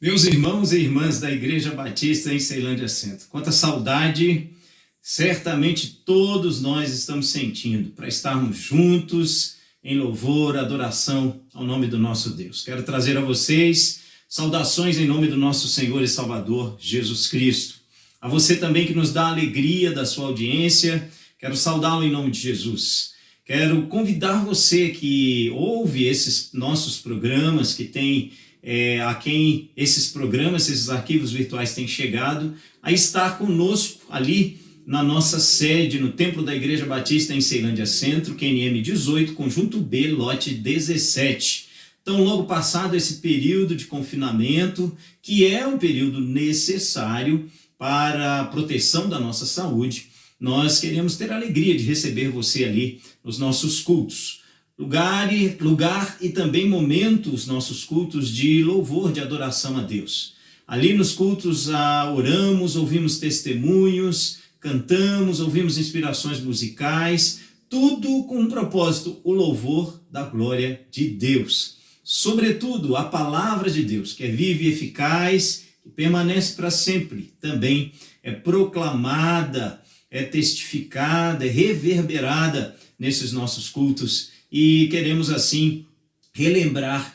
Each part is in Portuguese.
Meus irmãos e irmãs da Igreja Batista em Ceilândia Centro, quanta saudade certamente todos nós estamos sentindo para estarmos juntos em louvor, adoração ao nome do nosso Deus. Quero trazer a vocês saudações em nome do nosso Senhor e Salvador Jesus Cristo. A você também que nos dá a alegria da sua audiência, quero saudá-lo em nome de Jesus. Quero convidar você que ouve esses nossos programas, que tem a quem esses programas, esses arquivos virtuais têm chegado, a estar conosco ali na nossa sede, no Templo da Igreja Batista em Ceilândia Centro, QNM 18, Conjunto B, lote 17. Então, logo passado esse período de confinamento, que é um período necessário para a proteção da nossa saúde, nós queremos ter a alegria de receber você ali nos nossos cultos. Lugar e também momentos, nossos cultos de louvor, de adoração a Deus. Ali nos cultos oramos, ouvimos testemunhos, cantamos, ouvimos inspirações musicais, tudo com um propósito, o louvor da glória de Deus. Sobretudo, a palavra de Deus, que é viva e eficaz, que permanece para sempre, também é proclamada, é testificada, é reverberada nesses nossos cultos. E queremos, assim, relembrar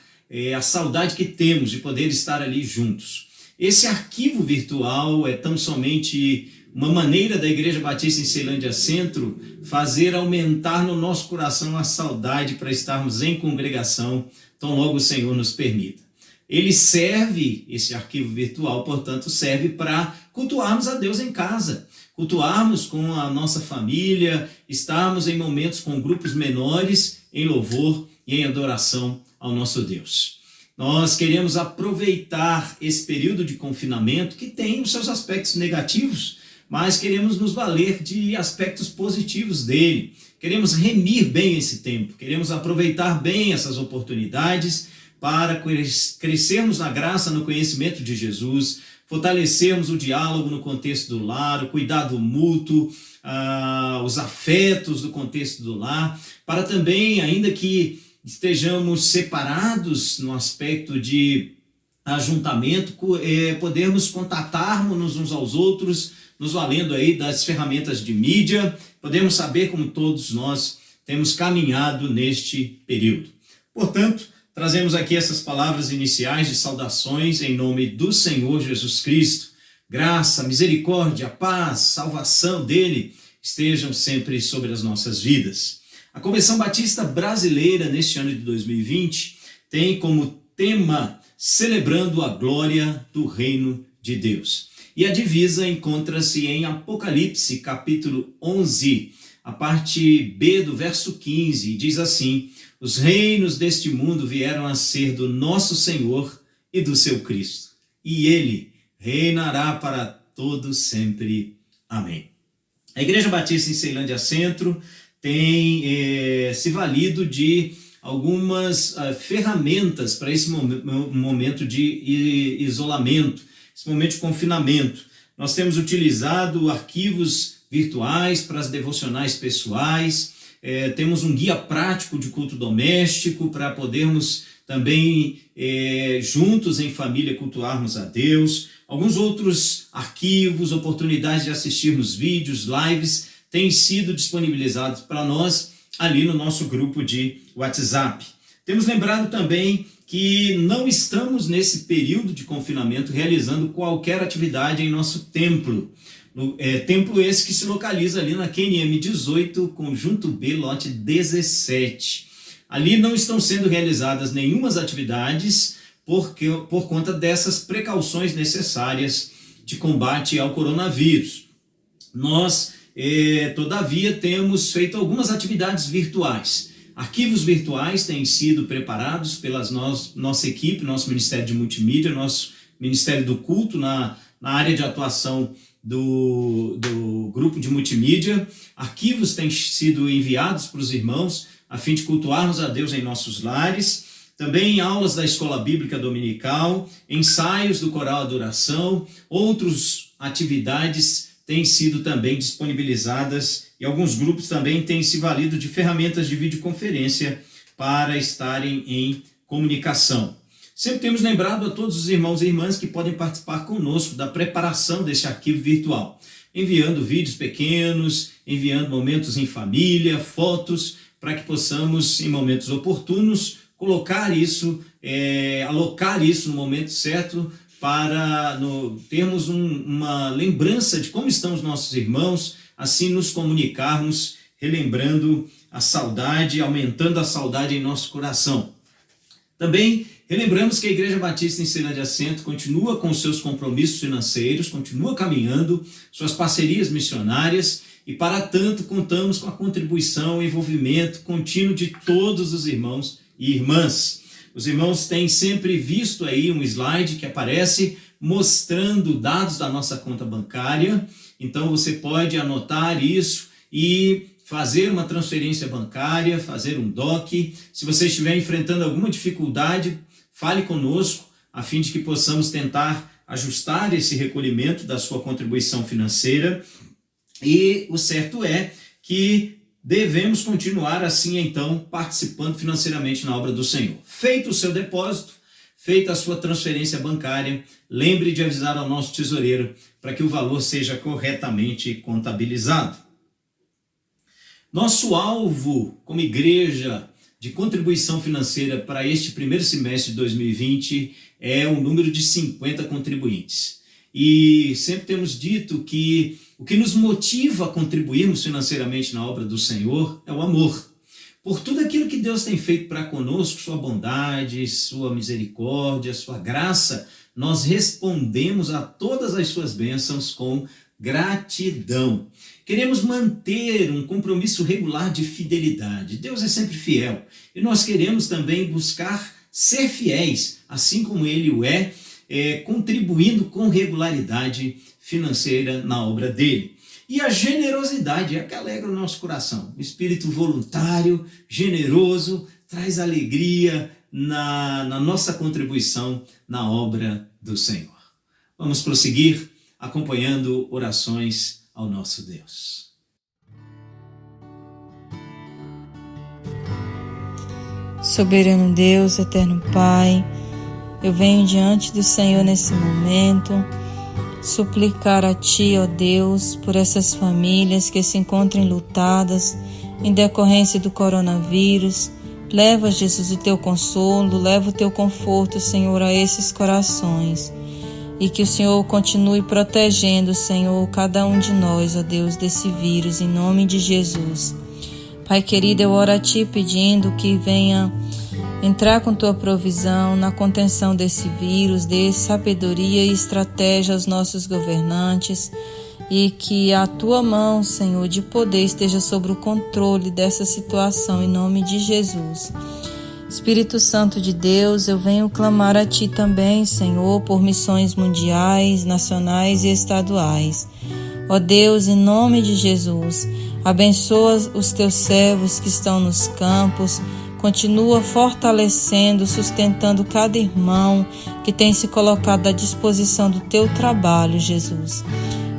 a saudade que temos de poder estar ali juntos. Esse arquivo virtual é tão somente uma maneira da Igreja Batista em Ceilândia Centro fazer aumentar no nosso coração a saudade para estarmos em congregação, tão logo o Senhor nos permita. Ele serve, esse arquivo virtual, portanto, serve para cultuarmos a Deus em casa, cultuarmos com a nossa família, estarmos em momentos com grupos menores, em louvor e em adoração ao nosso Deus. Nós queremos aproveitar esse período de confinamento, que tem os seus aspectos negativos, mas queremos nos valer de aspectos positivos dele. Queremos remir bem esse tempo, queremos aproveitar bem essas oportunidades para crescermos na graça, no conhecimento de Jesus, fortalecermos o diálogo no contexto do lar, o cuidado mútuo, os afetos do contexto do lar, para também, ainda que estejamos separados no aspecto de ajuntamento, podermos contatarmos uns aos outros, nos valendo aí das ferramentas de mídia, podemos saber como todos nós temos caminhado neste período. Portanto, trazemos aqui essas palavras iniciais de saudações em nome do Senhor Jesus Cristo. Graça, misericórdia, paz, salvação dele estejam sempre sobre as nossas vidas. A Convenção Batista Brasileira, neste ano de 2020, tem como tema Celebrando a Glória do Reino de Deus. E a divisa encontra-se em Apocalipse, capítulo 11, a parte B do verso 15, e diz assim: os reinos deste mundo vieram a ser do nosso Senhor e do seu Cristo, e ele reinará para todo sempre. Amém. A Igreja Batista em Ceilândia Centro tem se valido de algumas ferramentas para esse momento de isolamento, esse momento de confinamento. Nós temos utilizado arquivos virtuais para as devocionais pessoais, temos um guia prático de culto doméstico para podermos também juntos em família cultuarmos a Deus. Alguns outros arquivos, oportunidades de assistirmos vídeos, lives, têm sido disponibilizados para nós ali no nosso grupo de WhatsApp. Temos lembrado também que não estamos nesse período de confinamento realizando qualquer atividade em nosso templo. Templo esse que se localiza ali na QNM 18, Conjunto B, lote 17. Ali não estão sendo realizadas nenhumas atividades por conta dessas precauções necessárias de combate ao coronavírus. Nós, todavia, temos feito algumas atividades virtuais. Arquivos virtuais têm sido preparados pela nossa equipe, nosso Ministério de Multimídia, nosso Ministério do Culto na área de atuação do grupo de multimídia. Arquivos têm sido enviados para os irmãos a fim de cultuarmos a Deus em nossos lares. Também aulas da Escola Bíblica Dominical, ensaios do Coral Adoração, outras atividades têm sido também disponibilizadas e alguns grupos também têm se valido de ferramentas de videoconferência para estarem em comunicação. Sempre temos lembrado a todos os irmãos e irmãs que podem participar conosco da preparação desse arquivo virtual, enviando vídeos pequenos, enviando momentos em família, fotos, para que possamos, em momentos oportunos, alocar isso no momento certo, para termos uma lembrança de como estão os nossos irmãos, assim nos comunicarmos, relembrando a saudade, aumentando a saudade em nosso coração. Também relembramos que a Igreja Batista em Ceilândia Centro continua com seus compromissos financeiros, continua caminhando, suas parcerias missionárias, e para tanto contamos com a contribuição e envolvimento contínuo de todos os irmãos e irmãs. Os irmãos têm sempre visto aí um slide que aparece mostrando dados da nossa conta bancária, então você pode anotar isso e fazer uma transferência bancária, fazer um DOC. Se você estiver enfrentando alguma dificuldade, fale conosco, a fim de que possamos tentar ajustar esse recolhimento da sua contribuição financeira. E o certo é que devemos continuar assim, então, participando financeiramente na obra do Senhor. Feito o seu depósito, feita a sua transferência bancária, lembre de avisar ao nosso tesoureiro para que o valor seja corretamente contabilizado. Nosso alvo como igreja de contribuição financeira para este primeiro semestre de 2020 é o número de 50 contribuintes. E sempre temos dito que o que nos motiva a contribuirmos financeiramente na obra do Senhor é o amor. Por tudo aquilo que Deus tem feito para conosco, sua bondade, sua misericórdia, sua graça, nós respondemos a todas as suas bênçãos com gratidão. Queremos manter um compromisso regular de fidelidade. Deus é sempre fiel. E nós queremos também buscar ser fiéis, assim como Ele o é, contribuindo com regularidade financeira na obra dele. E a generosidade é que alegra o nosso coração. O espírito voluntário, generoso, traz alegria na nossa contribuição na obra do Senhor. Vamos prosseguir acompanhando orações ao nosso Deus. Soberano Deus, eterno Pai, eu venho diante do Senhor nesse momento, suplicar a Ti, ó Deus, por essas famílias que se encontram enlutadas em decorrência do coronavírus. Leva, Jesus, o Teu consolo, leva o Teu conforto, Senhor, a esses corações. E que o Senhor continue protegendo, Senhor, cada um de nós, ó Deus, desse vírus, em nome de Jesus. Pai querido, eu oro a Ti pedindo que venha entrar com Tua provisão na contenção desse vírus, dê sabedoria e estratégia aos nossos governantes e que a Tua mão, Senhor, de poder esteja sobre o controle dessa situação, em nome de Jesus. Espírito Santo de Deus, eu venho clamar a Ti também, Senhor, por missões mundiais, nacionais e estaduais. Ó Deus, em nome de Jesus, abençoa os Teus servos que estão nos campos, continua fortalecendo, sustentando cada irmão que tem se colocado à disposição do Teu trabalho, Jesus.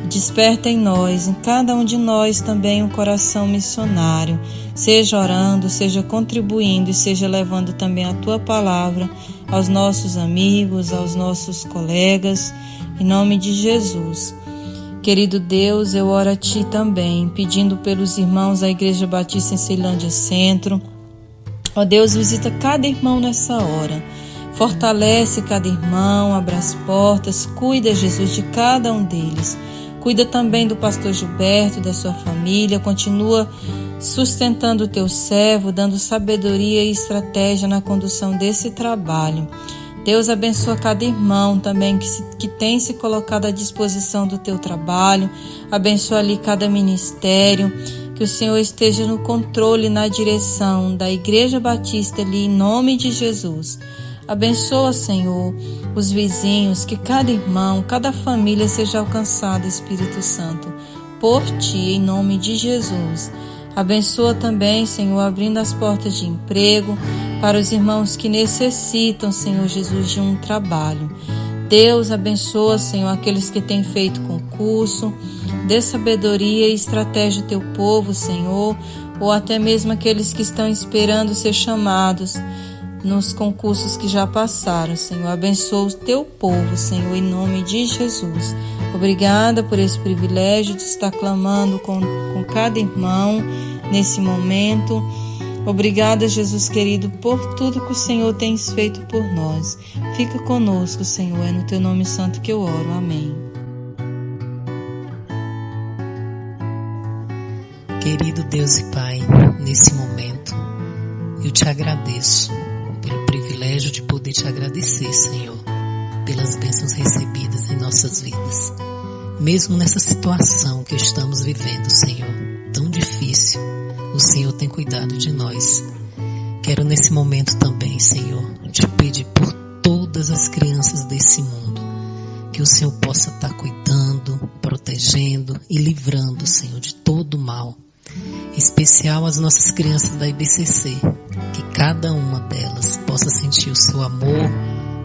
Desperta em nós, em cada um de nós também um coração missionário, seja orando, seja contribuindo e seja levando também a Tua palavra aos nossos amigos, aos nossos colegas, em nome de Jesus. Querido Deus, eu oro a Ti também, pedindo pelos irmãos da Igreja Batista em Ceilândia Centro. Ó Deus, visita cada irmão nessa hora, fortalece cada irmão, abre as portas, cuida, Jesus, de cada um deles. Cuida também do pastor Gilberto, da sua família, continua sustentando o Teu servo, dando sabedoria e estratégia na condução desse trabalho. Deus abençoa cada irmão também que tem se colocado à disposição do Teu trabalho, abençoa ali cada ministério, que o Senhor esteja no controle, na direção da Igreja Batista ali, em nome de Jesus. Abençoa, Senhor, os vizinhos, que cada irmão, cada família seja alcançada, Espírito Santo, por Ti, em nome de Jesus. Abençoa também, Senhor, abrindo as portas de emprego para os irmãos que necessitam, Senhor Jesus, de um trabalho. Deus abençoa, Senhor, aqueles que têm feito concurso, dê sabedoria e estratégia ao Teu povo, Senhor, ou até mesmo aqueles que estão esperando ser chamados nos concursos que já passaram, Senhor. Abençoa o teu povo, Senhor, em nome de Jesus. Obrigada por esse privilégio de estar clamando com cada irmão nesse momento. Obrigada, Jesus querido, por tudo que o Senhor tem feito por nós. Fica conosco, Senhor, é no teu nome santo que eu oro. Amém. Querido Deus e Pai, nesse momento eu te agradeço pelo privilégio de poder te agradecer, Senhor, pelas bênçãos recebidas em nossas vidas. Mesmo nessa situação que estamos vivendo, Senhor, tão difícil, o Senhor tem cuidado de nós. Quero nesse momento também, Senhor, te pedir por todas as crianças desse mundo, que o Senhor possa estar cuidando, protegendo e livrando, Senhor, de todo o mal. Em especial as nossas crianças da IBCC, que cada uma delas possa sentir o seu amor,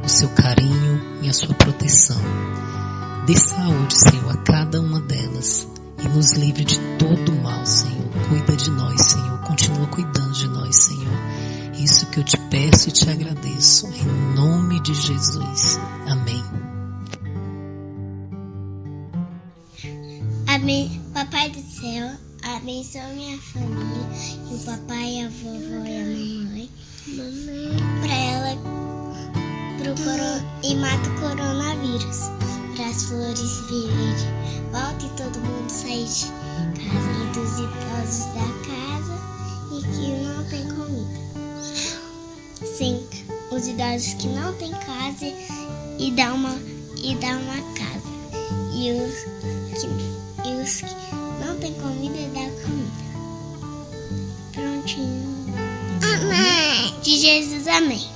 o seu carinho e a sua proteção. Dê saúde, Senhor, a cada uma delas e nos livre de todo o mal, Senhor. Cuida de nós, Senhor. Continua cuidando de nós, Senhor. Isso que eu te peço e te agradeço. Em nome de Jesus. Amém. Amém. Papai do céu, abençoa minha família, e o papai, a vovó e a mamãe. Pra ela e mata o coronavírus. Para as flores virem de volta e todo mundo sair de casa. E dos idosos da casa e que não tem comida. Sim, os idosos que não tem casa e dá uma casa. E os que não tem comida e dá comida. Prontinho. Amém. De Jesus, amém.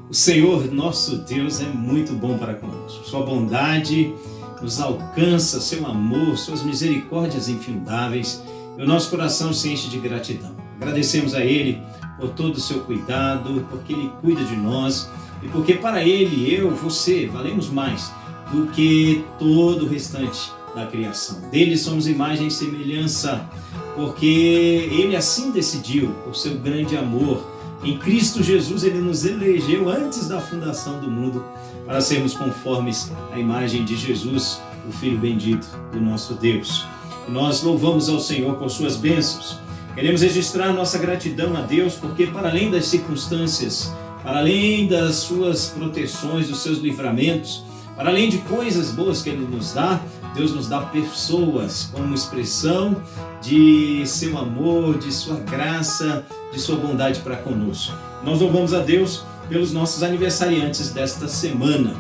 O Senhor, nosso Deus, é muito bom para conosco. Sua bondade nos alcança, seu amor, suas misericórdias infindáveis, e o nosso coração se enche de gratidão. Agradecemos a Ele por todo o seu cuidado, porque Ele cuida de nós, e porque para Ele, eu, você, valemos mais do que todo o restante da criação. Dele somos imagem e semelhança, porque Ele assim decidiu, por seu grande amor. Em Cristo Jesus, Ele nos elegeu antes da fundação do mundo para sermos conformes à imagem de Jesus, o Filho bendito do nosso Deus. E nós louvamos ao Senhor por suas bênçãos. Queremos registrar nossa gratidão a Deus, porque para além das circunstâncias, para além das suas proteções, dos seus livramentos, para além de coisas boas que Ele nos dá, Deus nos dá pessoas como expressão de seu amor, de sua graça, de sua bondade para conosco. Nós louvamos a Deus pelos nossos aniversariantes desta semana.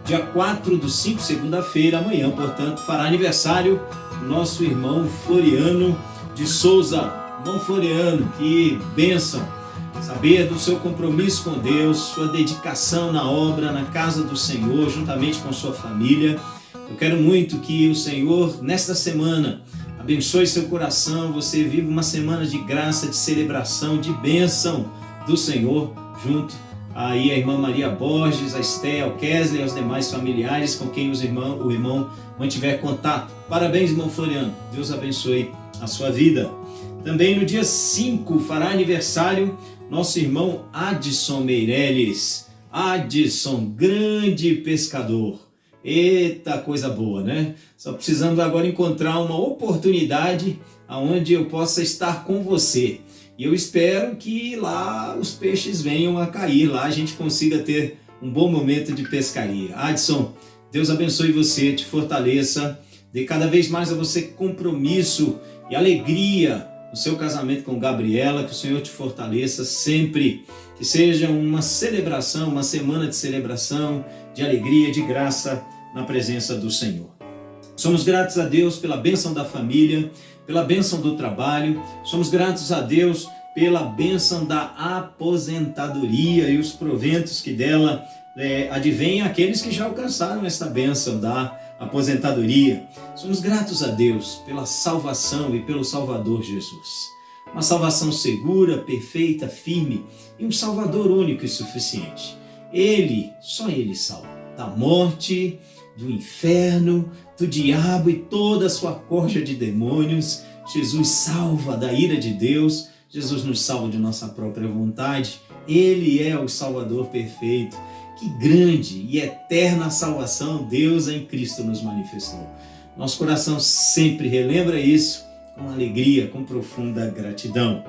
Dia 4/5, segunda-feira, amanhã, portanto, fará aniversário nosso irmão Floriano de Souza. Irmão Floriano, que bênção saber do seu compromisso com Deus, sua dedicação na obra, na casa do Senhor, juntamente com sua família. Eu quero muito que o Senhor, nesta semana, abençoe seu coração, você vive uma semana de graça, de celebração, de bênção do Senhor, junto aí a irmã Maria Borges, a Esté, ao Kesley e aos demais familiares com quem o irmão mantiver contato. Parabéns, irmão Floriano, Deus abençoe a sua vida. Também no dia 5 fará aniversário nosso irmão Adson Meirelles. Adson, grande pescador. Eita, coisa boa, né? Só precisamos agora encontrar uma oportunidade onde eu possa estar com você. E eu espero que lá os peixes venham a cair, lá a gente consiga ter um bom momento de pescaria. Adson, Deus abençoe você, te fortaleça, dê cada vez mais a você compromisso e alegria no seu casamento com Gabriela, que o Senhor te fortaleça sempre, que seja uma celebração, uma semana de celebração, de alegria, de graça na presença do Senhor. Somos gratos a Deus pela bênção da família, pela bênção do trabalho, somos gratos a Deus pela bênção da aposentadoria e os proventos que dela advêm aqueles que já alcançaram esta bênção da aposentadoria. Somos gratos a Deus pela salvação e pelo Salvador Jesus. Uma salvação segura, perfeita, firme e um Salvador único e suficiente. Ele, só Ele salva da morte, do inferno, do diabo e toda a sua corja de demônios. Jesus salva da ira de Deus, Jesus nos salva de nossa própria vontade. Ele é o Salvador perfeito. Que grande e eterna salvação Deus em Cristo nos manifestou. Nosso coração sempre relembra isso com alegria, com profunda gratidão.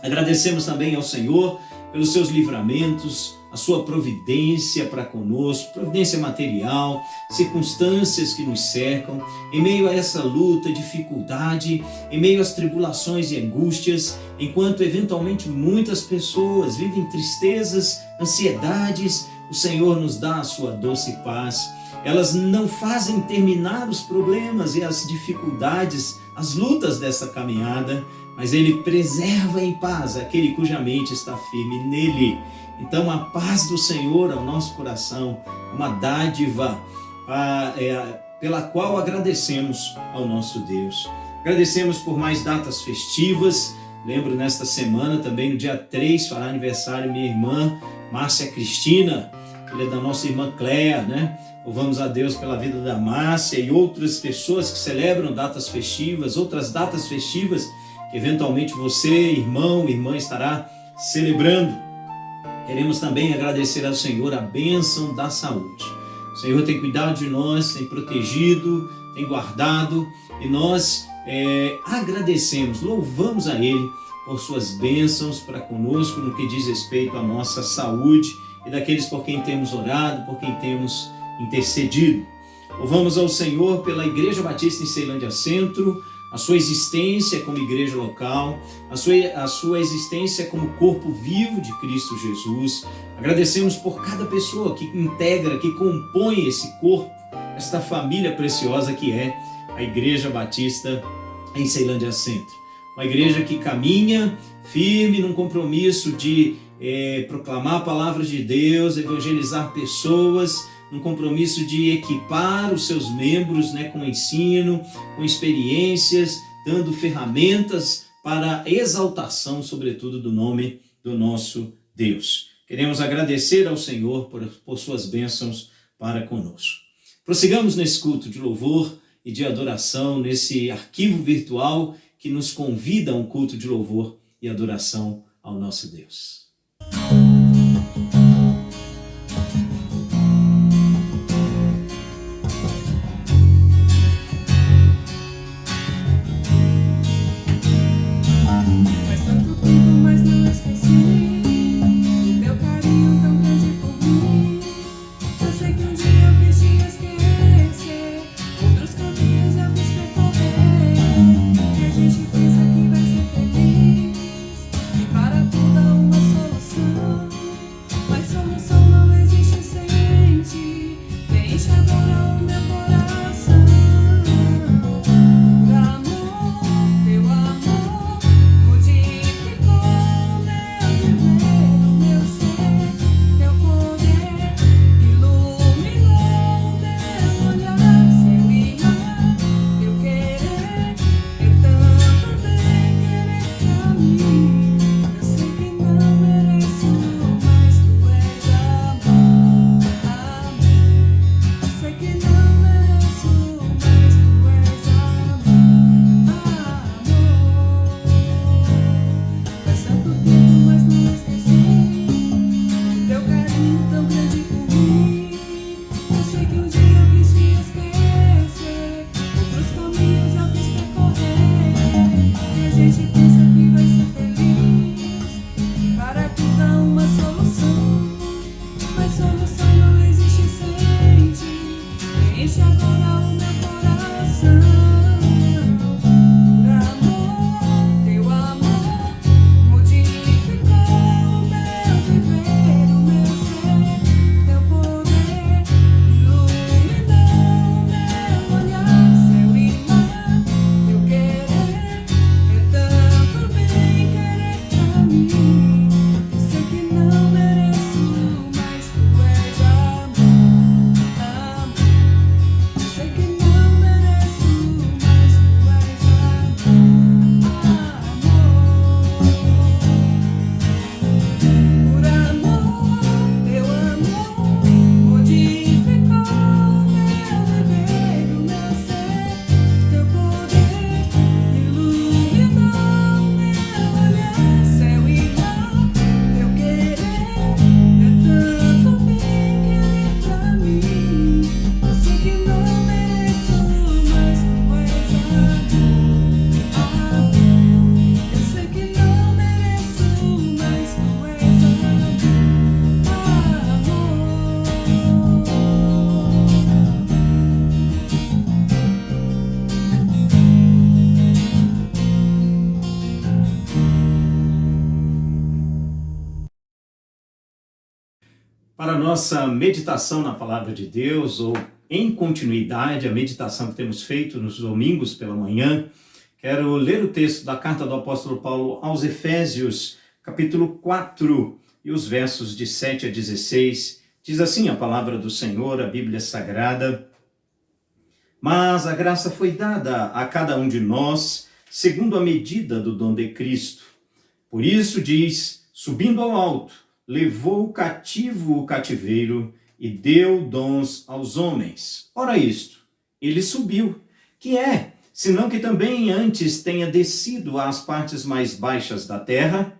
Agradecemos também ao Senhor pelos seus livramentos, a sua providência para conosco, providência material, circunstâncias que nos cercam, em meio a essa luta, dificuldade, em meio às tribulações e angústias, enquanto eventualmente muitas pessoas vivem tristezas, ansiedades, o Senhor nos dá a sua doce paz. Elas não fazem terminar os problemas e as dificuldades, as lutas dessa caminhada, mas Ele preserva em paz aquele cuja mente está firme nele. Então a paz do Senhor ao nosso coração é uma dádiva pela qual agradecemos ao nosso Deus. Agradecemos por mais datas festivas. Lembro nesta semana também no dia 3 fará aniversário minha irmã Márcia Cristina, filha da nossa irmã Cléa, né? Louvamos a Deus pela vida da Márcia e outras pessoas que celebram datas festivas, outras datas festivas que eventualmente você, irmão, irmã, estará celebrando. Queremos também agradecer ao Senhor a bênção da saúde. O Senhor tem cuidado de nós, tem protegido, tem guardado e nós agradecemos, louvamos a Ele por suas bênçãos para conosco no que diz respeito à nossa saúde e daqueles por quem temos orado, por quem temos intercedido. Louvamos ao Senhor pela Igreja Batista em Ceilândia Centro, a sua existência como igreja local, a sua existência como corpo vivo de Cristo Jesus. Agradecemos por cada pessoa que integra, que compõe esse corpo, esta família preciosa que é a Igreja Batista em Ceilândia Centro. Uma igreja que caminha firme num compromisso de proclamar a palavra de Deus, evangelizar pessoas, num compromisso de equipar os seus membros, né, com ensino, com experiências, dando ferramentas para a exaltação, sobretudo, do nome do nosso Deus. Queremos agradecer ao Senhor por suas bênçãos para conosco. Prossigamos nesse culto de louvor e de adoração, nesse arquivo virtual que nos convida a um culto de louvor e adoração ao nosso Deus. Para toda uma Para a nossa meditação na Palavra de Deus, ou em continuidade, a meditação que temos feito nos domingos pela manhã, quero ler o texto da carta do apóstolo Paulo aos Efésios, capítulo 4, e os versos de 7 a 16. Diz assim a palavra do Senhor, a Bíblia Sagrada: Mas a graça foi dada a cada um de nós, segundo a medida do dom de Cristo. Por isso diz, subindo ao alto, levou cativo o cativeiro e deu dons aos homens. Ora isto, ele subiu, que é, senão que também antes tenha descido às partes mais baixas da terra?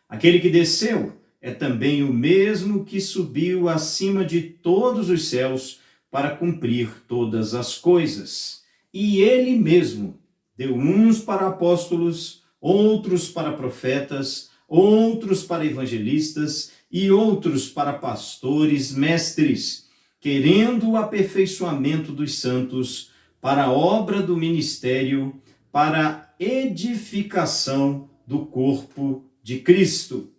Aquele que desceu é também o mesmo que subiu acima de todos os céus para cumprir todas as coisas. E ele mesmo deu uns para apóstolos, outros para profetas, outros para evangelistas e outros para pastores, mestres, querendo o aperfeiçoamento dos santos para a obra do ministério, para a edificação do corpo de Cristo,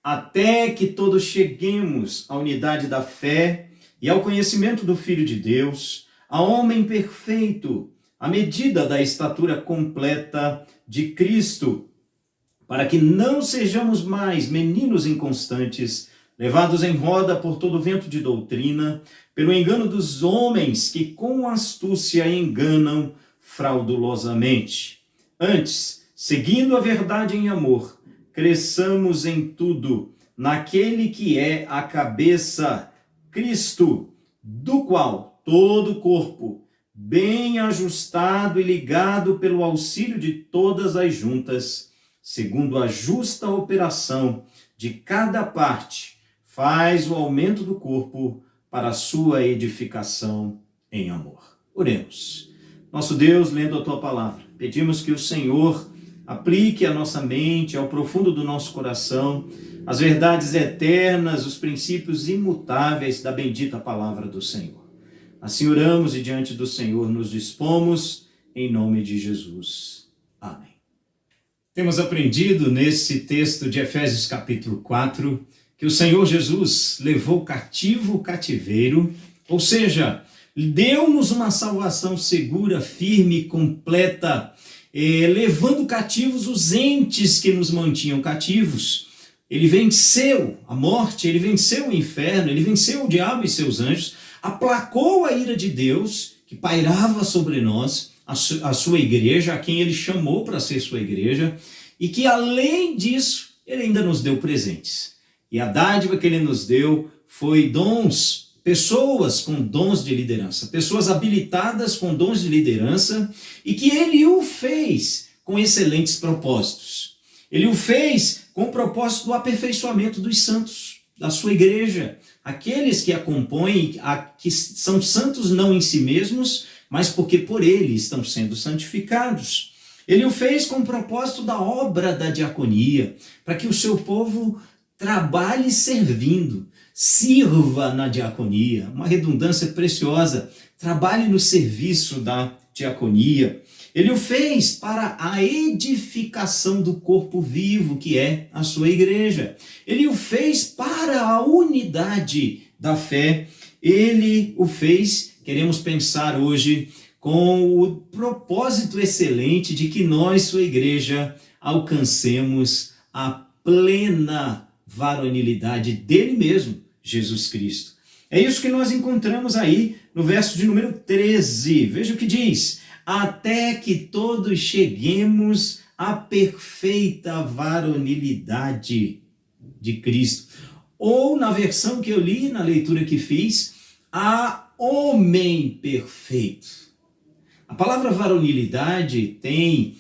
até que todos cheguemos à unidade da fé e ao conhecimento do Filho de Deus, a homem perfeito, à medida da estatura completa de Cristo, para que não sejamos mais meninos inconstantes, levados em roda por todo vento de doutrina, pelo engano dos homens que com astúcia enganam fraudulosamente. Antes, seguindo a verdade em amor, cresçamos em tudo naquele que é a cabeça, Cristo, do qual todo o corpo, bem ajustado e ligado pelo auxílio de todas as juntas, segundo a justa operação de cada parte, faz o aumento do corpo para a sua edificação em amor. Oremos. Nosso Deus, lendo a Tua palavra, pedimos que o Senhor aplique à nossa mente, ao profundo do nosso coração, as verdades eternas, os princípios imutáveis da bendita palavra do Senhor. Assim oramos e diante do Senhor nos dispomos, em nome de Jesus. Amém. Temos aprendido nesse texto de Efésios capítulo 4, que o Senhor Jesus levou cativo o cativeiro, ou seja, deu-nos uma salvação segura, firme, completa, levando cativos os entes que nos mantinham cativos. Ele venceu a morte, ele venceu o inferno, ele venceu o diabo e seus anjos, aplacou a ira de Deus, que pairava sobre nós, a sua igreja, a quem ele chamou para ser sua igreja, e que além disso, ele ainda nos deu presentes. E a dádiva que ele nos deu foi dons, pessoas com dons de liderança, pessoas habilitadas com dons de liderança, e que ele o fez com excelentes propósitos. Ele o fez com o propósito do aperfeiçoamento dos santos, da sua igreja, aqueles que a compõem, que são santos não em si mesmos, mas porque por ele estão sendo santificados. Ele o fez com o propósito da obra da diaconia, para que o seu povo trabalhe servindo, sirva na diaconia, uma redundância preciosa, trabalhe no serviço da diaconia. Ele o fez para a edificação do corpo vivo, que é a sua igreja. Ele o fez para a unidade da fé. Ele o fez, queremos pensar hoje, com o propósito excelente de que nós, sua igreja, alcancemos a plena varonilidade dele mesmo, Jesus Cristo. É isso que nós encontramos aí no verso de número 13. Veja o que diz: até que todos cheguemos à perfeita varonilidade de Cristo. Ou, na versão que eu li, na leitura que fiz, a homem perfeito. A palavra varonilidade tem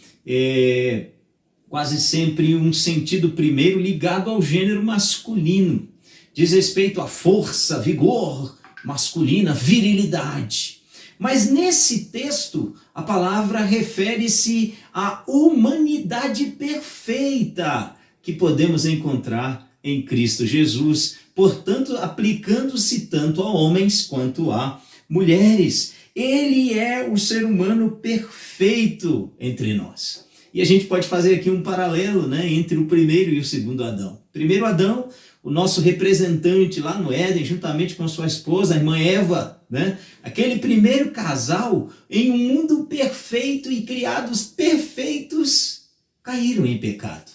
quase sempre um sentido primeiro ligado ao gênero masculino. Diz respeito à força, vigor masculina, virilidade. Mas nesse texto, a palavra refere-se à humanidade perfeita que podemos encontrar em Cristo Jesus, portanto, aplicando-se tanto a homens quanto a mulheres. Ele é o ser humano perfeito entre nós. E a gente pode fazer aqui um paralelo, entre o primeiro e o segundo Adão. Primeiro Adão, o nosso representante lá no Éden, juntamente com sua esposa, a irmã Eva, né? Aquele primeiro casal em um mundo perfeito e criados perfeitos, caíram em pecado.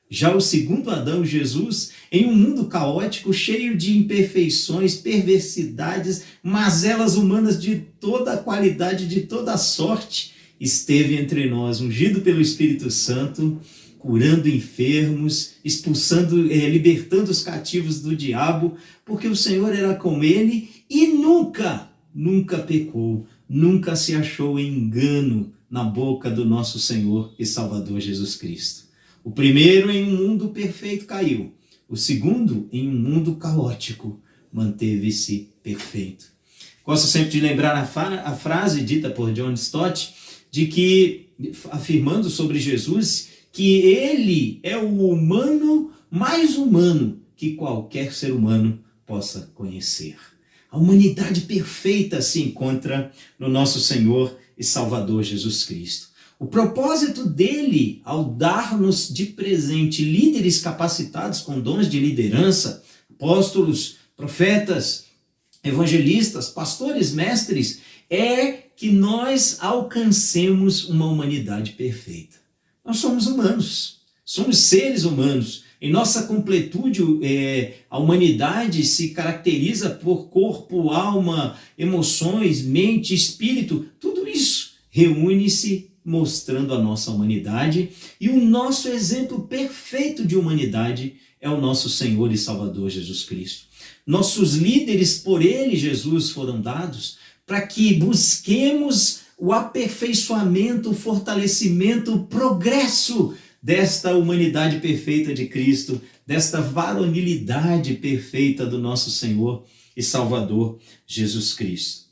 Já o segundo Adão, Jesus, em um mundo caótico, cheio de imperfeições, perversidades, mazelas humanas de toda a qualidade, de toda a sorte, esteve entre nós, ungido pelo Espírito Santo, curando enfermos, expulsando, libertando os cativos do diabo, porque o Senhor era com ele e nunca pecou, nunca se achou engano na boca do nosso Senhor e Salvador Jesus Cristo. O primeiro em um mundo perfeito caiu, o segundo em um mundo caótico manteve-se perfeito. Gosto sempre de lembrar a frase dita por John Stott, de que, afirmando sobre Jesus, que ele é o humano mais humano que qualquer ser humano possa conhecer. A humanidade perfeita se encontra no nosso Senhor e Salvador Jesus Cristo. O propósito dele, ao dar-nos de presente líderes capacitados com dons de liderança, apóstolos, profetas, evangelistas, pastores, mestres, é que nós alcancemos uma humanidade perfeita. Nós somos humanos, somos seres humanos. Em nossa completude, a humanidade se caracteriza por corpo, alma, emoções, mente, espírito. Tudo isso reúne-se mostrando a nossa humanidade. E o nosso exemplo perfeito de humanidade é o nosso Senhor e Salvador Jesus Cristo. Nossos líderes, por ele, Jesus, foram dados para que busquemos o aperfeiçoamento, o fortalecimento, o progresso desta humanidade perfeita de Cristo, desta varonilidade perfeita do nosso Senhor e Salvador Jesus Cristo.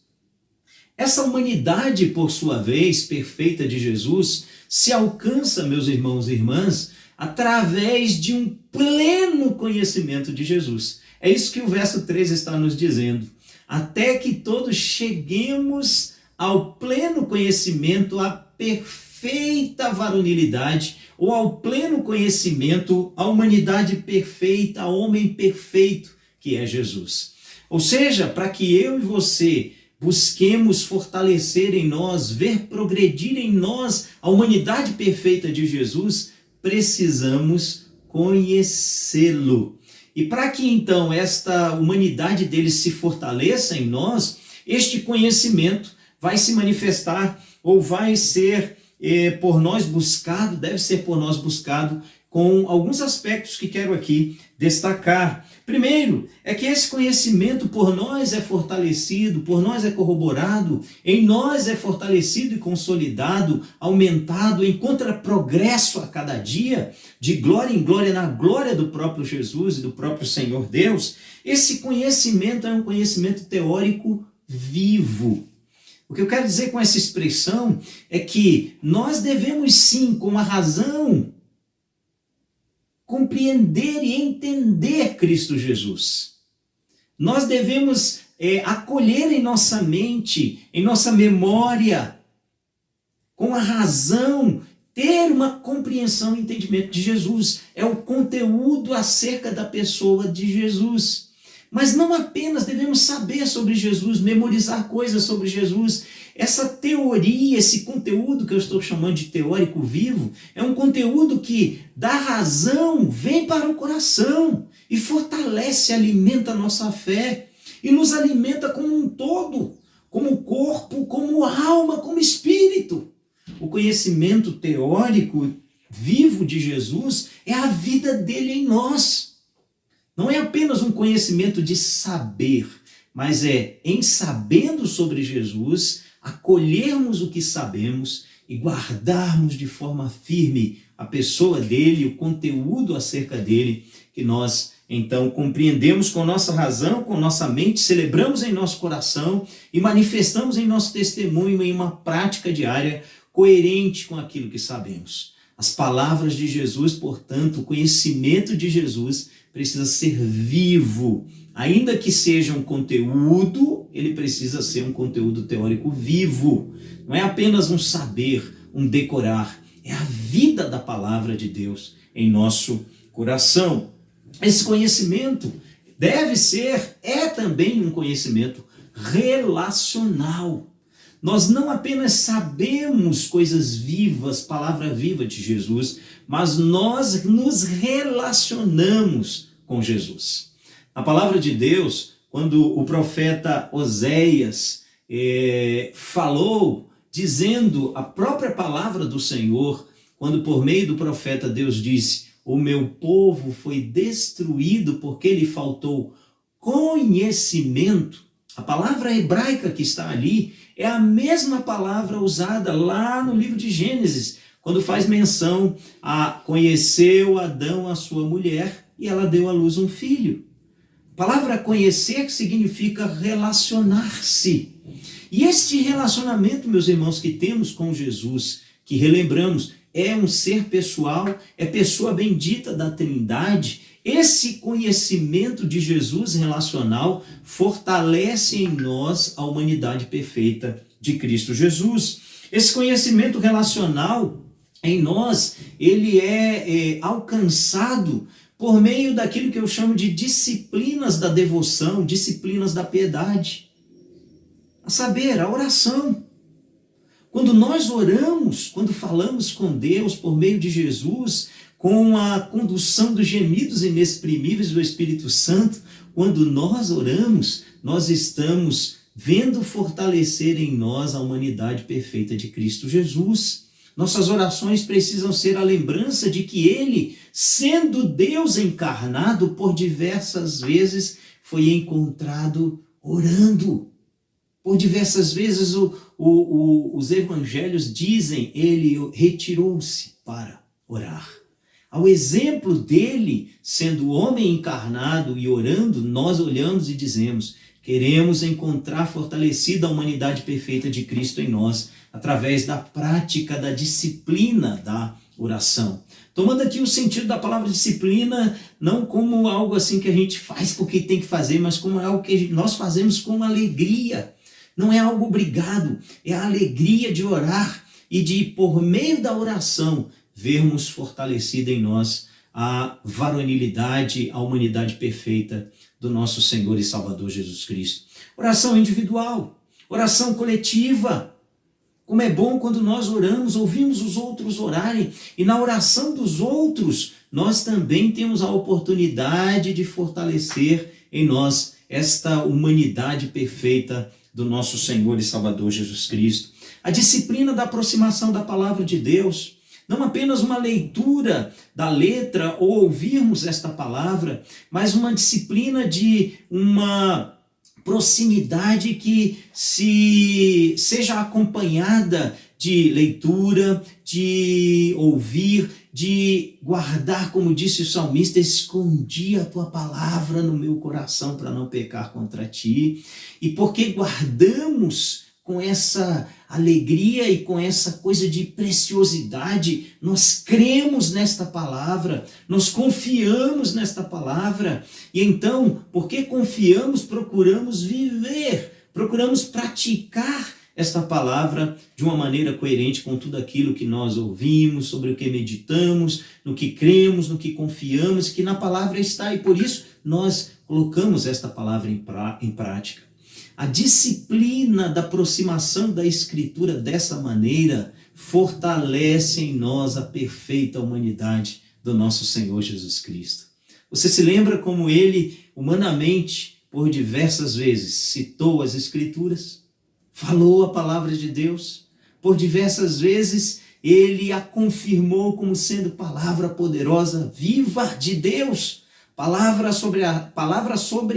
Essa humanidade, por sua vez, perfeita de Jesus, se alcança, meus irmãos e irmãs, através de um pleno conhecimento de Jesus. É isso que o verso 3 está nos dizendo. Até que todos cheguemos ao pleno conhecimento, à perfeita varonilidade, ou ao pleno conhecimento, à humanidade perfeita, ao homem perfeito, que é Jesus. Ou seja, para que eu e você busquemos fortalecer em nós, ver progredir em nós a humanidade perfeita de Jesus, precisamos conhecê-lo. E para que então esta humanidade dele se fortaleça em nós, este conhecimento vai se manifestar ou vai ser por nós buscado, deve ser por nós buscado com alguns aspectos que quero aqui destacar. Primeiro, é que esse conhecimento por nós é fortalecido, por nós é corroborado, em nós é fortalecido e consolidado, aumentado, encontra progresso a cada dia, de glória em glória, na glória do próprio Jesus e do próprio Senhor Deus. Esse conhecimento é um conhecimento teórico vivo. O que eu quero dizer com essa expressão é que nós devemos sim, com a razão, compreender e entender Cristo Jesus. Nós devemos acolher em nossa mente, em nossa memória, com a razão, ter uma compreensão e entendimento de Jesus. É o conteúdo acerca da pessoa de Jesus. Mas não apenas devemos saber sobre Jesus, memorizar coisas sobre Jesus. Essa teoria, esse conteúdo que eu estou chamando de teórico vivo, é um conteúdo que da razão vem para o coração e fortalece, alimenta a nossa fé e nos alimenta como um todo, como corpo, como alma, como espírito. O conhecimento teórico vivo de Jesus é a vida dele em nós. Não é apenas um conhecimento de saber, mas é em sabendo sobre Jesus, acolhermos o que sabemos e guardarmos de forma firme a pessoa dele, o conteúdo acerca dele, que nós então compreendemos com nossa razão, com nossa mente, celebramos em nosso coração e manifestamos em nosso testemunho em uma prática diária coerente com aquilo que sabemos. As palavras de Jesus, portanto, o conhecimento de Jesus precisa ser vivo. Ainda que seja um conteúdo, ele precisa ser um conteúdo teórico vivo. Não é apenas um saber, um decorar. É a vida da palavra de Deus em nosso coração. Esse conhecimento é também um conhecimento relacional. Nós não apenas sabemos coisas vivas, palavra viva de Jesus, mas nós nos relacionamos com Jesus. A palavra de Deus, quando o profeta Oséias falou, dizendo a própria palavra do Senhor, quando por meio do profeta Deus disse: o meu povo foi destruído porque lhe faltou conhecimento. A palavra hebraica que está ali é a mesma palavra usada lá no livro de Gênesis, quando faz menção a conheceu Adão a sua mulher e ela deu à luz um filho. A palavra conhecer significa relacionar-se. E este relacionamento, meus irmãos, que temos com Jesus, que relembramos, é um ser pessoal, é pessoa bendita da Trindade. Esse conhecimento de Jesus relacional fortalece em nós a humanidade perfeita de Cristo Jesus. Esse conhecimento relacional em nós, ele é alcançado por meio daquilo que eu chamo de disciplinas da devoção, disciplinas da piedade. A saber, a oração. Quando nós oramos, quando falamos com Deus por meio de Jesus, com a condução dos gemidos inexprimíveis do Espírito Santo, quando nós oramos, nós estamos vendo fortalecer em nós a humanidade perfeita de Cristo Jesus. Nossas orações precisam ser a lembrança de que Ele, sendo Deus encarnado, por diversas vezes foi encontrado orando. Por diversas vezes os evangelhos dizem, ele retirou-se para orar. Ao exemplo dele, sendo homem encarnado e orando, nós olhamos e dizemos, queremos encontrar fortalecida a humanidade perfeita de Cristo em nós, através da prática, da disciplina da oração. Tomando aqui o sentido da palavra disciplina, não como algo assim que a gente faz porque tem que fazer, mas como algo que nós fazemos com alegria. Não é algo obrigado, é a alegria de orar e de, por meio da oração, vermos fortalecida em nós a varonilidade, a humanidade perfeita do nosso Senhor e Salvador Jesus Cristo. Oração individual, oração coletiva. Como é bom quando nós oramos, ouvimos os outros orarem, e na oração dos outros, nós também temos a oportunidade de fortalecer em nós esta humanidade perfeita do nosso Senhor e Salvador Jesus Cristo. A disciplina da aproximação da palavra de Deus, não apenas uma leitura da letra ou ouvirmos esta palavra, mas uma disciplina de uma proximidade que seja acompanhada de leitura, de ouvir, de guardar, como disse o salmista, escondi a tua palavra no meu coração para não pecar contra ti. E porque guardamos com essa alegria e com essa coisa de preciosidade, nós cremos nesta palavra, nós confiamos nesta palavra, e então, porque confiamos, procuramos viver, procuramos praticar esta palavra de uma maneira coerente com tudo aquilo que nós ouvimos, sobre o que meditamos, no que cremos, no que confiamos, que na palavra está, e por isso nós colocamos esta palavra em prática. A disciplina da aproximação da Escritura dessa maneira fortalece em nós a perfeita humanidade do nosso Senhor Jesus Cristo. Você se lembra como ele, humanamente, por diversas vezes, citou as Escrituras? Falou a palavra de Deus, por diversas vezes ele a confirmou como sendo palavra poderosa, viva de Deus, palavra sobre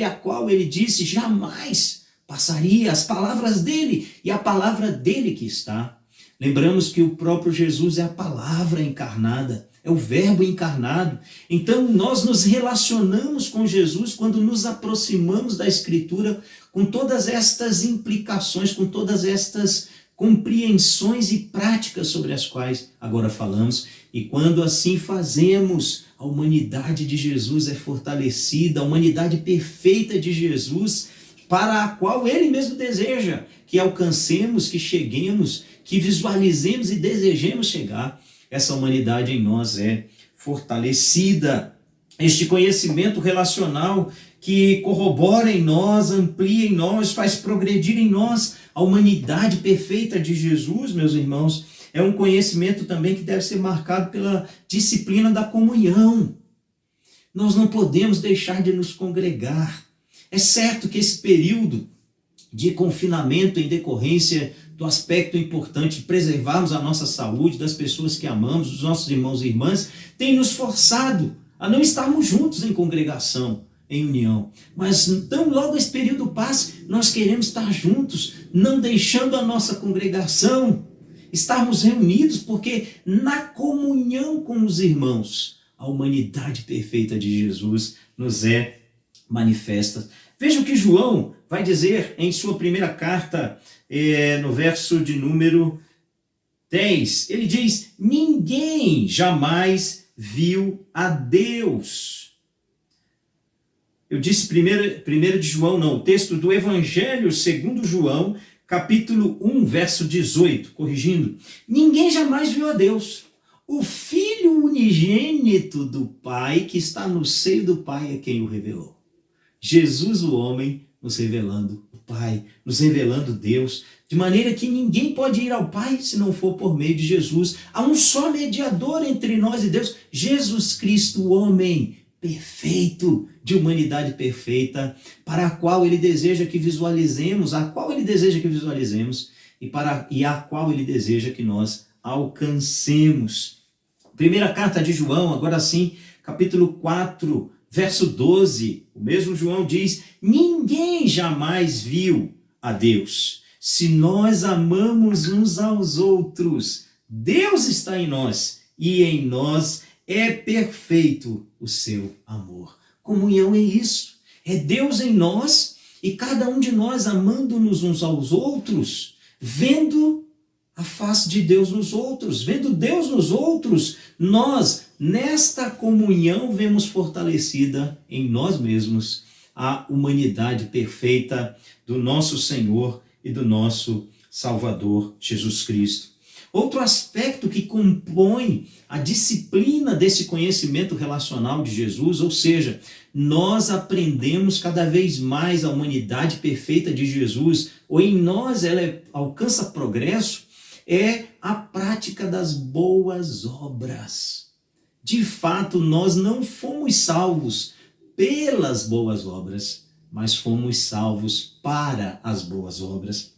a qual ele disse jamais passaria, as palavras dele e a palavra dele que está. Lembramos que o próprio Jesus é a palavra encarnada, é o verbo encarnado. Então nós nos relacionamos com Jesus quando nos aproximamos da Escritura com todas estas implicações, com todas estas compreensões e práticas sobre as quais agora falamos. E quando assim fazemos, a humanidade de Jesus é fortalecida, a humanidade perfeita de Jesus, para a qual ele mesmo deseja que alcancemos, que cheguemos, que visualizemos e desejemos chegar. Essa humanidade em nós é fortalecida. este conhecimento relacional que corrobora em nós, amplia em nós, faz progredir em nós a humanidade perfeita de Jesus, meus irmãos, é um conhecimento também que deve ser marcado pela disciplina da comunhão. Nós não podemos deixar de nos congregar. É certo que esse período de confinamento em decorrência do aspecto importante de preservarmos a nossa saúde, das pessoas que amamos, dos nossos irmãos e irmãs, tem nos forçado a não estarmos juntos em congregação, em união. Mas então, logo esse período passe, nós queremos estar juntos, não deixando a nossa congregação, estarmos reunidos, porque na comunhão com os irmãos, a humanidade perfeita de Jesus nos é manifesta. Veja o que João vai dizer em sua primeira carta, no verso de número 10. Ele diz: ninguém jamais viu a Deus. Eu disse primeiro de João, não, o texto do Evangelho segundo João, capítulo 1, verso 18, corrigindo. Ninguém jamais viu a Deus. O Filho unigênito do Pai, que está no seio do Pai, é quem o revelou. Jesus, o homem, nos revelando o Pai, nos revelando Deus, de maneira que ninguém pode ir ao Pai se não for por meio de Jesus. Há um só mediador entre nós e Deus, Jesus Cristo, o homem perfeito, de humanidade perfeita, para a qual ele deseja que visualizemos, e a qual ele deseja que nós alcancemos. Primeira carta de João, agora sim, capítulo 4, verso 12, o mesmo João diz: ninguém jamais viu a Deus. Se nós amamos uns aos outros, Deus está em nós e em nós é perfeito o seu amor. Comunhão é isso, é Deus em nós e cada um de nós amando-nos uns aos outros, vendo a face de Deus nos outros, vendo Deus nos outros, nós, nesta comunhão, vemos fortalecida em nós mesmos a humanidade perfeita do nosso Senhor e do nosso Salvador Jesus Cristo. Outro aspecto que compõe a disciplina desse conhecimento relacional de Jesus, ou seja, nós aprendemos cada vez mais a humanidade perfeita de Jesus, ou em nós ela alcança progresso, é a prática das boas obras. De fato, nós não fomos salvos pelas boas obras, mas fomos salvos para as boas obras.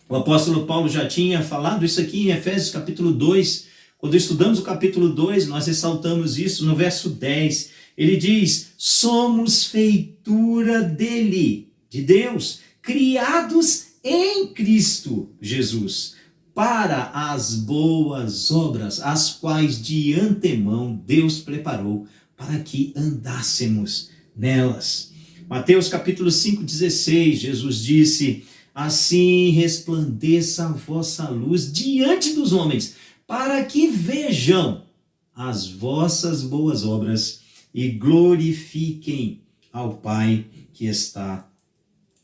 O apóstolo Paulo já tinha falado isso aqui em Efésios capítulo 2. Quando estudamos o capítulo 2, nós ressaltamos isso no verso 10. Ele diz: somos feitura dele, de Deus, criados em Cristo Jesus, para as boas obras, as quais de antemão Deus preparou para que andássemos nelas. Mateus capítulo 5:16, Jesus disse: assim resplandeça a vossa luz diante dos homens, para que vejam as vossas boas obras e glorifiquem ao Pai que está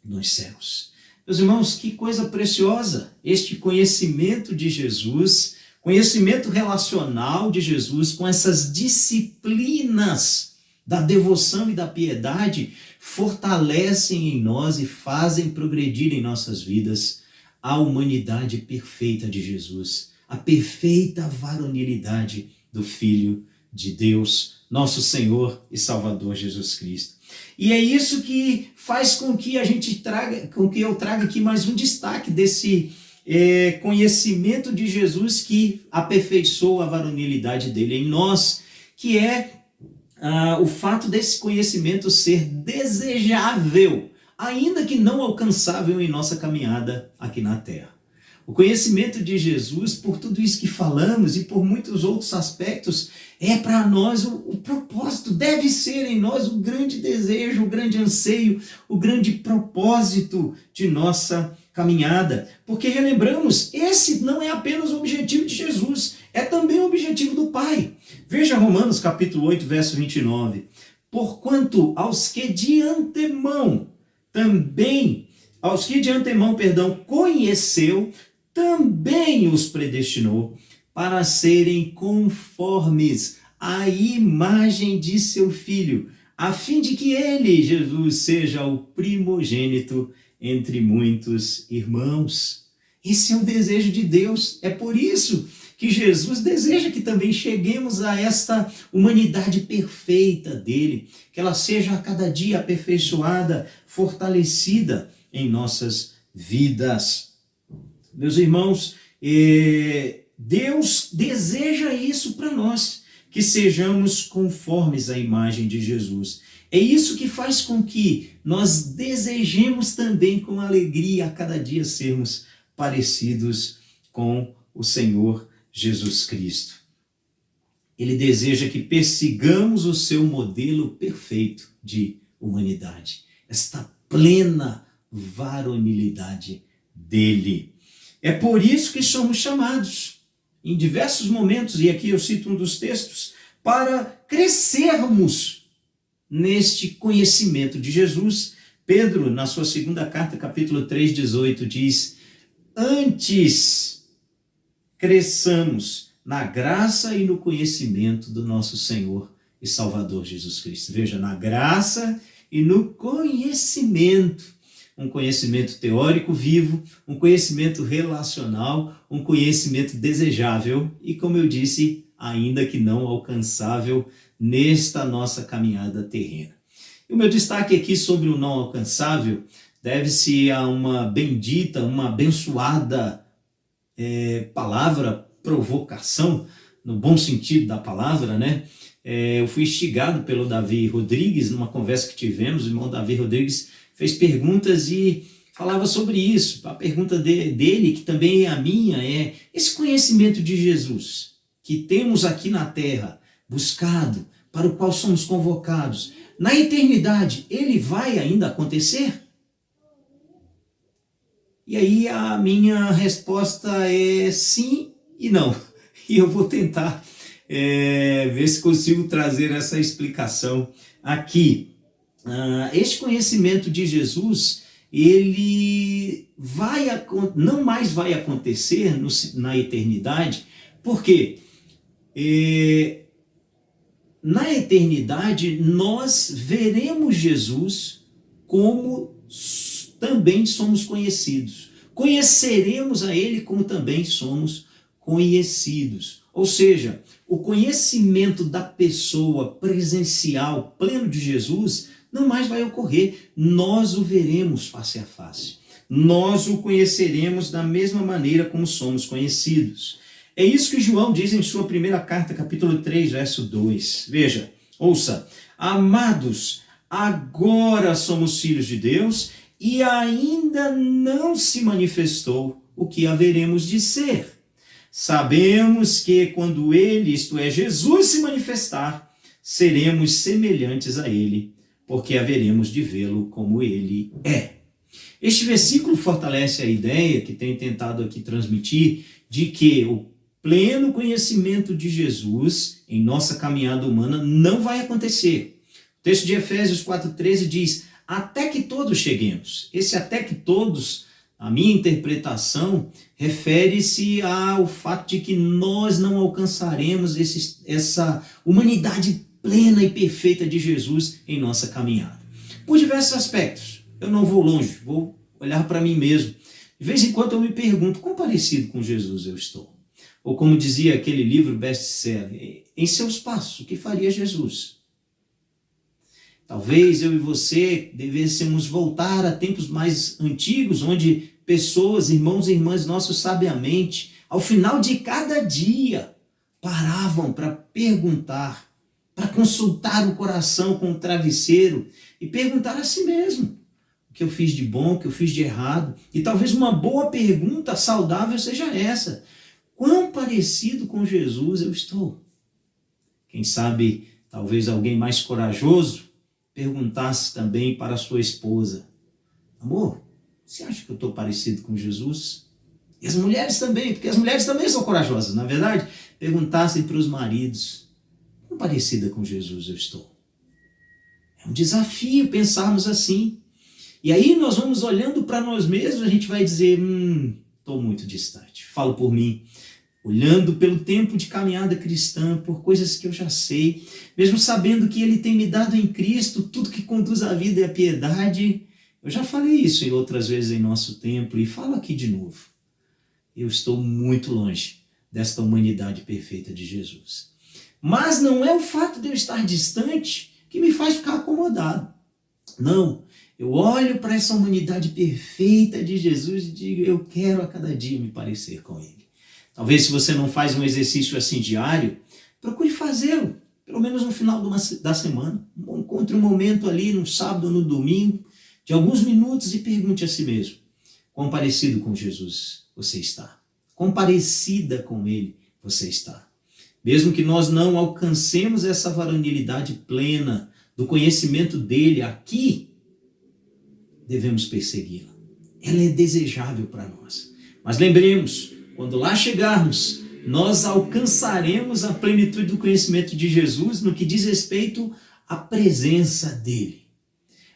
nos céus. Meus irmãos, que coisa preciosa este conhecimento de Jesus, conhecimento relacional de Jesus, com essas disciplinas da devoção e da piedade, fortalecem em nós e fazem progredir em nossas vidas a humanidade perfeita de Jesus, a perfeita varonilidade do Filho de Deus, nosso Senhor e Salvador Jesus Cristo. E é isso que faz com que eu traga aqui mais um destaque desse conhecimento de Jesus que aperfeiçoa a varonilidade dele em nós, que é o fato desse conhecimento ser desejável, ainda que não alcançável em nossa caminhada aqui na Terra. O conhecimento de Jesus, por tudo isso que falamos e por muitos outros aspectos, é para nós o propósito, deve ser em nós o grande desejo, o grande anseio, o grande propósito de nossa caminhada. Porque relembramos, esse não é apenas o objetivo de Jesus, é também o objetivo do Pai. Veja Romanos capítulo 8, verso 29. Porquanto aos que de antemão conheceu, também os predestinou para serem conformes à imagem de seu Filho, a fim de que ele, Jesus, seja o primogênito entre muitos irmãos. Esse é o desejo de Deus. É por isso que Jesus deseja que também cheguemos a esta humanidade perfeita dele, que ela seja a cada dia aperfeiçoada, fortalecida em nossas vidas. Meus irmãos, Deus deseja isso para nós, que sejamos conformes à imagem de Jesus. É isso que faz com que nós desejemos também com alegria a cada dia sermos parecidos com o Senhor Jesus Cristo. Ele deseja que persigamos o seu modelo perfeito de humanidade, esta plena varonilidade dele. É por isso que somos chamados, em diversos momentos, e aqui eu cito um dos textos, para crescermos neste conhecimento de Jesus. Pedro, na sua segunda carta, capítulo 3, 18, diz: antes cresçamos na graça e no conhecimento do nosso Senhor e Salvador Jesus Cristo. Veja, na graça e no conhecimento. Um conhecimento teórico vivo, um conhecimento relacional, um conhecimento desejável e, como eu disse, ainda que não alcançável nesta nossa caminhada terrena. E o meu destaque aqui sobre o não alcançável deve-se a uma bendita, uma abençoada palavra, provocação, no bom sentido da palavra, né? Eu fui instigado pelo Davi Rodrigues, numa conversa que tivemos, o irmão Davi Rodrigues fez perguntas e falava sobre isso. A pergunta dele, que também é a minha, é esse conhecimento de Jesus que temos aqui na terra, buscado, para o qual somos convocados, na eternidade, ele vai ainda acontecer? E aí a minha resposta é sim e não. E eu vou tentar ver se consigo trazer essa explicação aqui. Este conhecimento de Jesus, ele não mais vai acontecer na eternidade. Por quê? Na eternidade, nós veremos Jesus como também somos conhecidos. Conheceremos a ele como também somos conhecidos. Ou seja, o conhecimento da pessoa presencial, pleno de Jesus, não mais vai ocorrer. Nós o veremos face a face. Nós o conheceremos da mesma maneira como somos conhecidos. É isso que João diz em sua primeira carta, capítulo 3, verso 2. Veja, ouça: amados, agora somos filhos de Deus e ainda não se manifestou o que haveremos de ser. Sabemos que quando ele, isto é, Jesus, se manifestar, seremos semelhantes a ele, porque haveremos de vê-lo como ele é. Este versículo fortalece a ideia que tenho tentado aqui transmitir de que o pleno conhecimento de Jesus em nossa caminhada humana não vai acontecer. O texto de Efésios 4,13 diz: até que todos cheguemos. Esse até que todos, a minha interpretação, refere-se ao fato de que nós não alcançaremos essa humanidade plena e perfeita de Jesus em nossa caminhada. Por diversos aspectos. Eu não vou longe, vou olhar para mim mesmo. De vez em quando eu me pergunto, quão parecido com Jesus eu estou? Ou como dizia aquele livro best-seller, em seus passos, o que faria Jesus? Talvez eu e você devêssemos voltar a tempos mais antigos, onde pessoas, irmãos e irmãs nossos sabiamente, ao final de cada dia, paravam para perguntar, para consultar o coração com o travesseiro e perguntar a si mesmo o que eu fiz de bom, o que eu fiz de errado. E talvez uma boa pergunta saudável seja essa: quão parecido com Jesus eu estou? Quem sabe, talvez alguém mais corajoso perguntasse também para a sua esposa: amor, você acha que eu estou parecido com Jesus? E as mulheres também, porque as mulheres também são corajosas, na verdade, perguntassem para os maridos: quão parecida com Jesus eu estou? É um desafio pensarmos assim. E aí nós vamos olhando para nós mesmos, a gente vai dizer: estou muito distante. Falo por mim. olhando pelo tempo de caminhada cristã, por coisas que eu já sei, mesmo sabendo que Ele tem me dado em Cristo tudo que conduz à vida e à piedade. Eu já falei isso em outras vezes em nosso templo e falo aqui de novo. Eu estou muito longe desta humanidade perfeita de Jesus. Mas não é o fato de eu estar distante que me faz ficar acomodado. Não, eu olho para essa humanidade perfeita de Jesus e digo, eu quero a cada dia me parecer com Ele. Talvez se você não faz um exercício assim diário, procure fazê-lo, pelo menos no final da semana. Encontre um momento ali, no sábado ou no domingo, de alguns minutos e pergunte a si mesmo, quão parecido com Jesus você está? Quão parecida com Ele você está? Mesmo que nós não alcancemos essa varonilidade plena do conhecimento dele aqui, devemos persegui-la. Ela é desejável para nós. Mas lembremos, quando lá chegarmos, nós alcançaremos a plenitude do conhecimento de Jesus no que diz respeito à presença dele.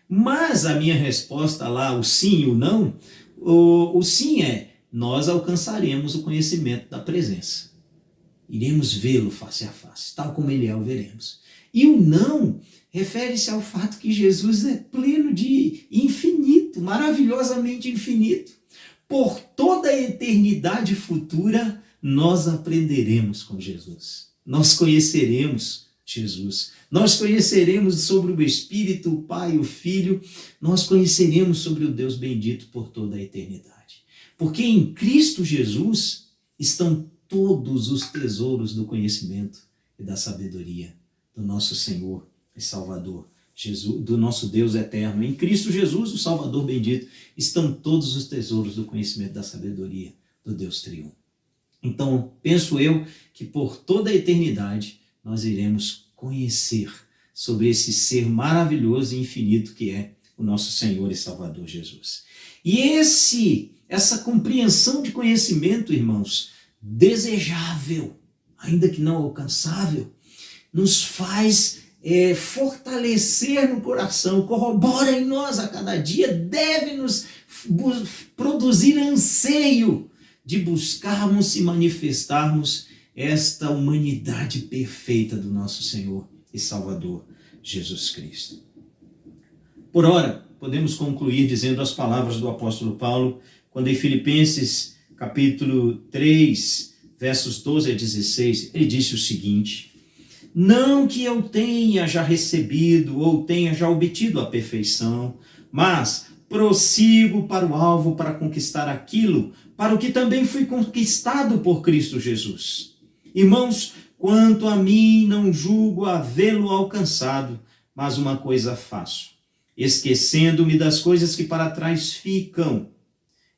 Mas a minha resposta lá, o sim e o não, o sim é, nós alcançaremos o conhecimento da presença. Iremos vê-lo face a face, tal como ele é, o veremos. E o não refere-se ao fato que Jesus é pleno de infinito, maravilhosamente infinito. Por toda a eternidade futura, nós aprenderemos com Jesus. Nós conheceremos Jesus. Nós conheceremos sobre o Espírito, o Pai, o Filho. Nós conheceremos sobre o Deus bendito por toda a eternidade. Porque em Cristo Jesus estão todos os tesouros do conhecimento e da sabedoria do nosso Senhor e Salvador, Jesus, do nosso Deus eterno. Em Cristo Jesus, o Salvador bendito, estão todos os tesouros do conhecimento e da sabedoria do Deus triunfo. Então, penso eu que por toda a eternidade nós iremos conhecer sobre esse ser maravilhoso e infinito que é o nosso Senhor e Salvador Jesus. E essa compreensão de conhecimento, irmãos, desejável, ainda que não alcançável, nos faz fortalecer no coração, corrobora em nós a cada dia, deve nos produzir anseio de buscarmos e manifestarmos esta humanidade perfeita do nosso Senhor e Salvador Jesus Cristo. Por ora, podemos concluir dizendo as palavras do apóstolo Paulo, quando em Filipenses capítulo 3, versos 12 a 16, ele disse o seguinte: não que eu tenha já recebido ou tenha já obtido a perfeição, mas prossigo para o alvo para conquistar aquilo para o que também fui conquistado por Cristo Jesus. Irmãos, quanto a mim, não julgo havê-lo alcançado, mas uma coisa faço, esquecendo-me das coisas que para trás ficam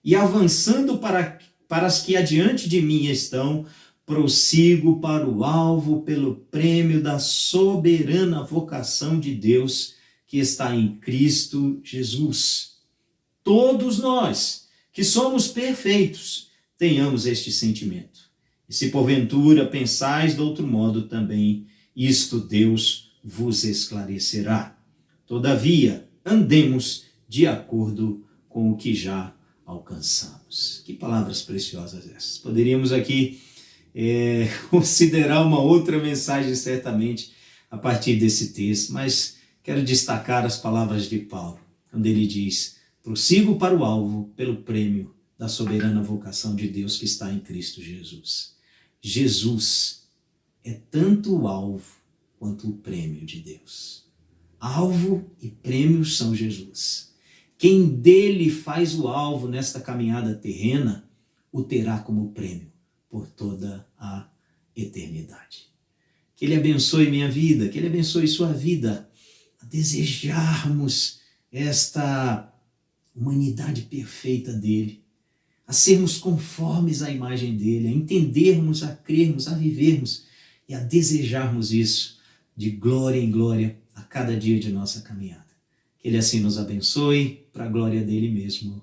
e avançando para as que adiante de mim estão, prossigo para o alvo pelo prêmio da soberana vocação de Deus que está em Cristo Jesus. Todos nós que somos perfeitos, tenhamos este sentimento. E se porventura pensais de outro modo também, isto Deus vos esclarecerá. Todavia, andemos de acordo com o que já alcançamos. Que palavras preciosas essas. Poderíamos aqui considerar uma outra mensagem certamente a partir desse texto, mas quero destacar as palavras de Paulo, quando ele diz: prossigo para o alvo pelo prêmio da soberana vocação de Deus que está em Cristo Jesus. Jesus é tanto o alvo quanto o prêmio de Deus. Alvo e prêmio são Jesus. Quem dele faz o alvo nesta caminhada terrena, o terá como prêmio por toda a eternidade. Que ele abençoe minha vida, que ele abençoe sua vida, a desejarmos esta humanidade perfeita dele, a sermos conformes à imagem dele, a entendermos, a crermos, a vivermos e a desejarmos isso de glória em glória a cada dia de nossa caminhada. Que ele assim nos abençoe, para a glória dele mesmo.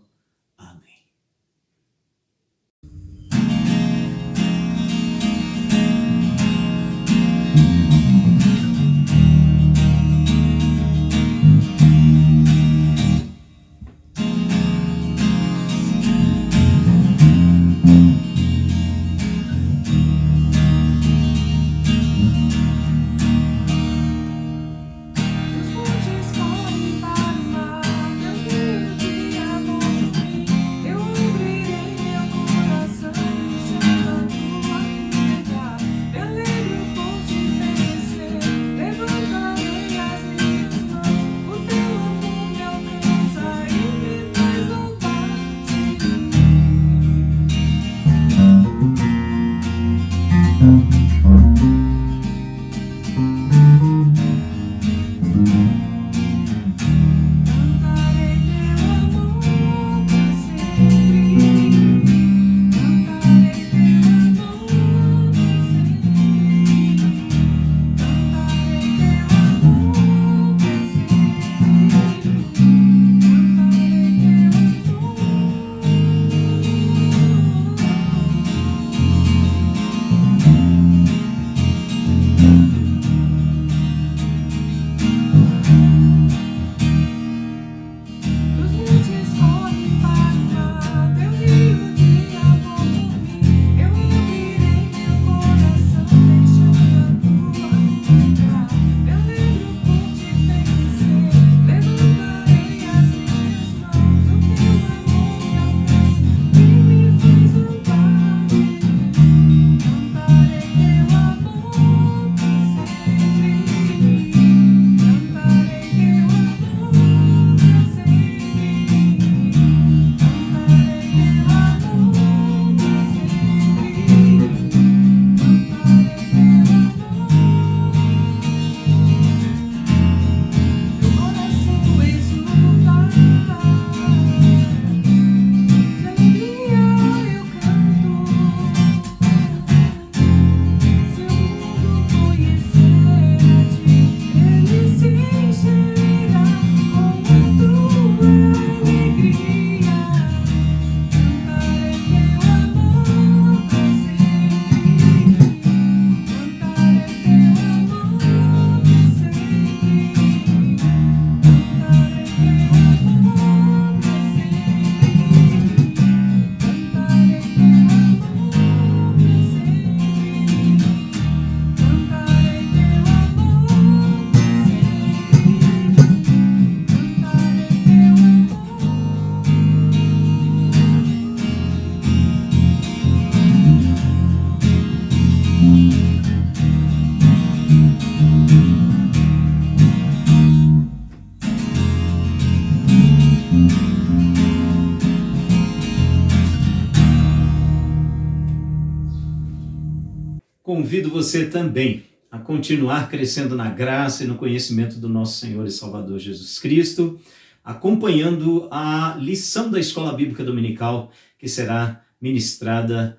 Convido você também a continuar crescendo na graça e no conhecimento do nosso Senhor e Salvador Jesus Cristo, acompanhando a lição da Escola Bíblica Dominical que será ministrada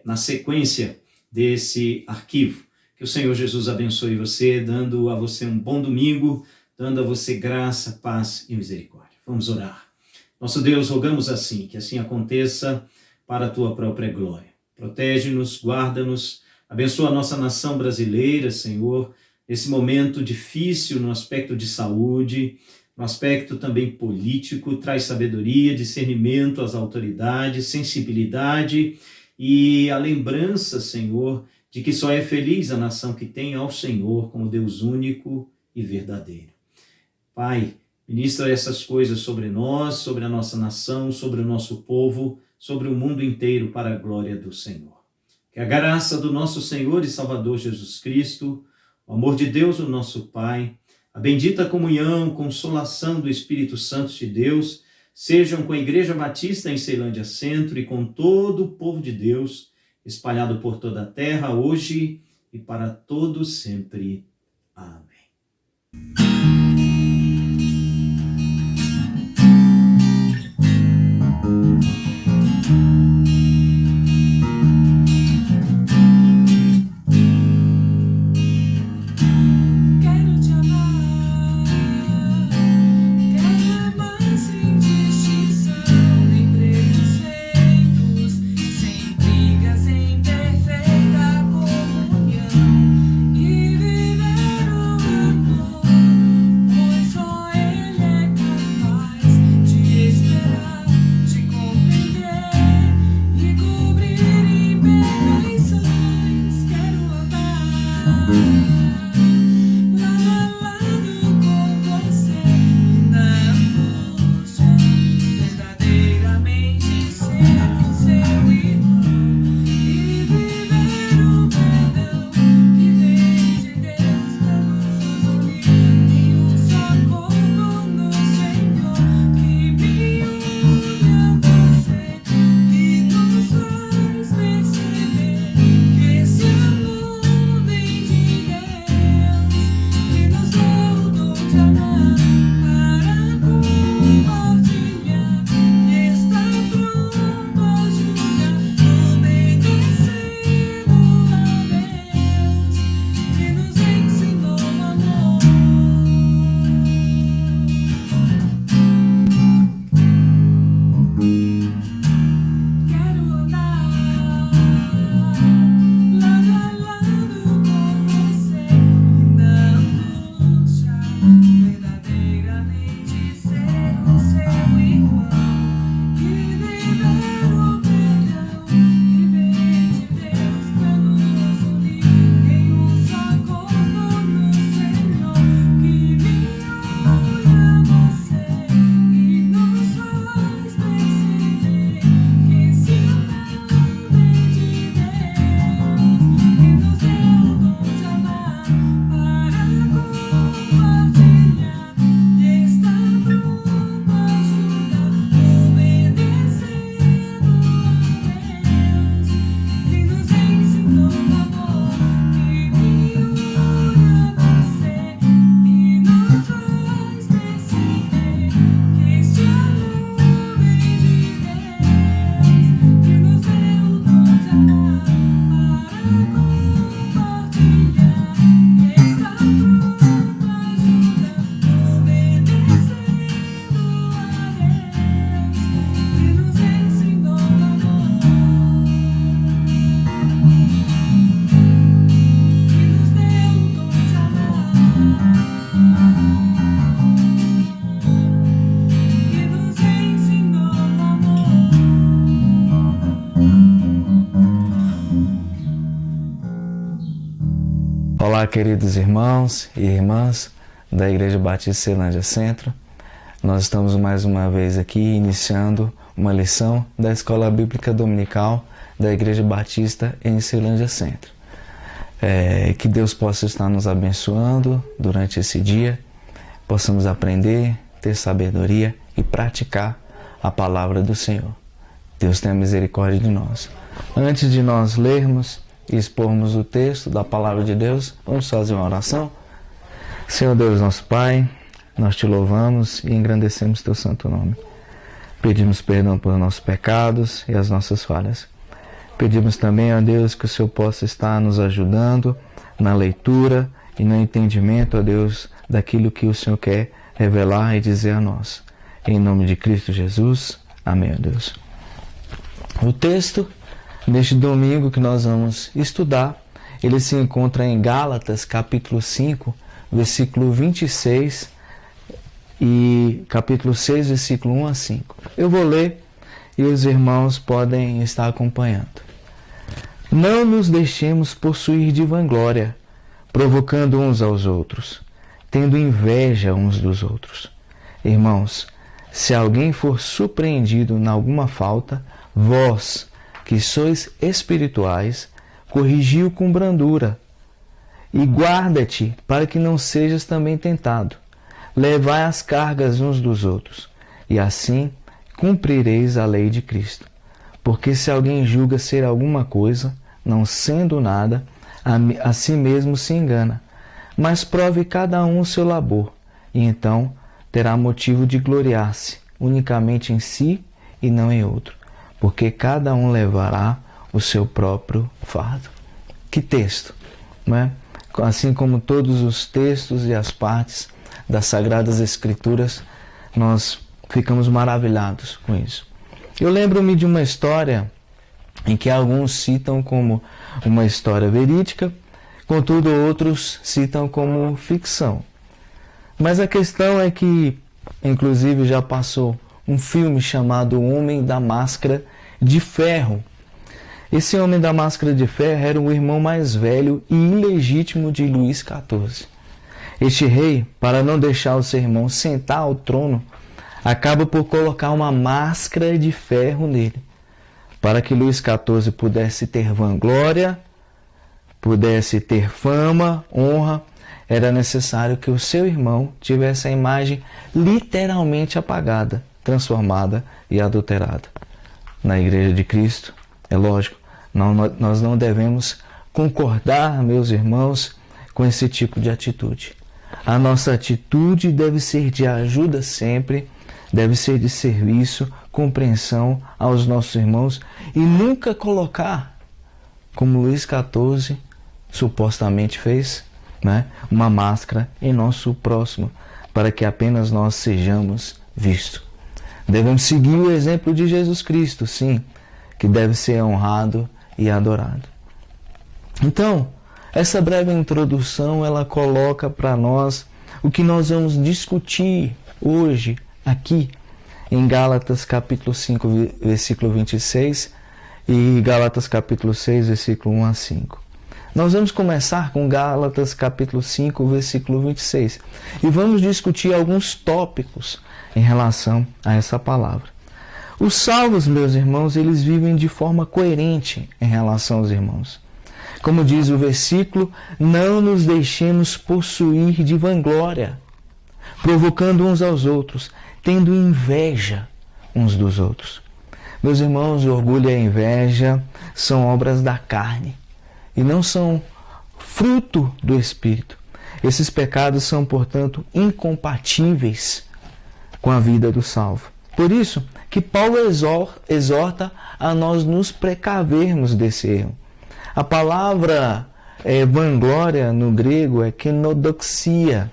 na sequência desse arquivo. Que o Senhor Jesus abençoe você, dando a você um bom domingo, dando a você graça, paz e misericórdia. Vamos orar. Nosso Deus, rogamos assim, que assim aconteça para a tua própria glória. Protege-nos, guarda-nos, abençoa a nossa nação brasileira, Senhor, nesse momento difícil no aspecto de saúde, no aspecto também político, traz sabedoria, discernimento às autoridades, sensibilidade e a lembrança, Senhor, de que só é feliz a nação que tem ao Senhor como Deus único e verdadeiro. Pai, ministra essas coisas sobre nós, sobre a nossa nação, sobre o nosso povo, sobre o mundo inteiro para a glória do Senhor. Que a graça do nosso Senhor e Salvador Jesus Cristo, o amor de Deus, o nosso Pai, a bendita comunhão, consolação do Espírito Santo de Deus, sejam com a Igreja Batista em Ceilândia Centro e com todo o povo de Deus, espalhado por toda a terra, hoje e para todos sempre. Amém. Olá, queridos irmãos e irmãs da Igreja Batista Ceilândia Centro. Nós estamos mais uma vez aqui iniciando uma lição da Escola Bíblica Dominical da Igreja Batista em Ceilândia Centro. Que Deus possa estar nos abençoando durante esse dia, possamos aprender, ter sabedoria e praticar a palavra do Senhor. Deus tenha misericórdia de nós. Antes de nós lermos e expormos o texto da palavra de Deus, vamos fazer uma oração. Senhor Deus, nosso Pai, nós te louvamos e engrandecemos teu santo nome. Pedimos perdão pelos nossos pecados e as nossas falhas. Pedimos também, ó Deus, que o Senhor possa estar nos ajudando na leitura e no entendimento, ó Deus, daquilo que o Senhor quer revelar e dizer a nós. Em nome de Cristo Jesus. Amém, ó Deus. O texto deste domingo que nós vamos estudar, ele se encontra em Gálatas, capítulo 5, versículo 26 e capítulo 6, versículo 1 a 5. Eu vou ler e os irmãos podem estar acompanhando. Não nos deixemos possuir de vanglória, provocando uns aos outros, tendo inveja uns dos outros. Irmãos, se alguém for surpreendido em alguma falta, vós, que sois espirituais, corrigi-o com brandura. E guarda-te para que não sejas também tentado. Levai as cargas uns dos outros, e assim cumprireis a lei de Cristo. Porque se alguém julga ser alguma coisa, não sendo nada, a si mesmo se engana. Mas prove cada um o seu labor, e então terá motivo de gloriar-se unicamente em si e não em outro, porque cada um levará o seu próprio fardo. Que texto, não é? Assim como todos os textos e as partes das Sagradas Escrituras, nós ficamos maravilhados com isso. Eu lembro-me de uma história em que alguns citam como uma história verídica, contudo outros citam como ficção. Mas a questão é que, inclusive, já passou um filme chamado O Homem da Máscara de Ferro. Esse Homem da Máscara de Ferro era o irmão mais velho e ilegítimo de Luís XIV. Este rei, para não deixar o seu irmão sentar ao trono, acaba por colocar uma máscara de ferro nele. Para que Luís XIV pudesse ter vanglória, pudesse ter fama, honra, era necessário que o seu irmão tivesse a imagem literalmente apagada, transformada e adulterada. Na Igreja de Cristo, é lógico, nós não devemos concordar, meus irmãos, com esse tipo de atitude. A nossa atitude deve ser de ajuda sempre, deve ser de serviço, compreensão aos nossos irmãos e nunca colocar, como Luís XIV supostamente fez, né, uma máscara em nosso próximo, para que apenas nós sejamos vistos. Devemos seguir o exemplo de Jesus Cristo, sim, que deve ser honrado e adorado. Então, essa breve introdução, ela coloca para nós o que nós vamos discutir hoje, aqui, em Gálatas capítulo 5, versículo 26 e Gálatas capítulo 6, versículo 1 a 5. Nós vamos começar com Gálatas capítulo 5, versículo 26 e vamos discutir alguns tópicos em relação a essa palavra. Os salvos, meus irmãos, eles vivem de forma coerente em relação aos irmãos. Como diz o versículo, não nos deixemos possuir de vanglória, provocando uns aos outros, tendo inveja uns dos outros. Meus irmãos, o orgulho e a inveja são obras da carne e não são fruto do Espírito. Esses pecados são, portanto, incompatíveis com a vida do salvo. Por isso que Paulo exorta a nós nos precavermos desse erro. A palavra vanglória no grego é kenodoxia.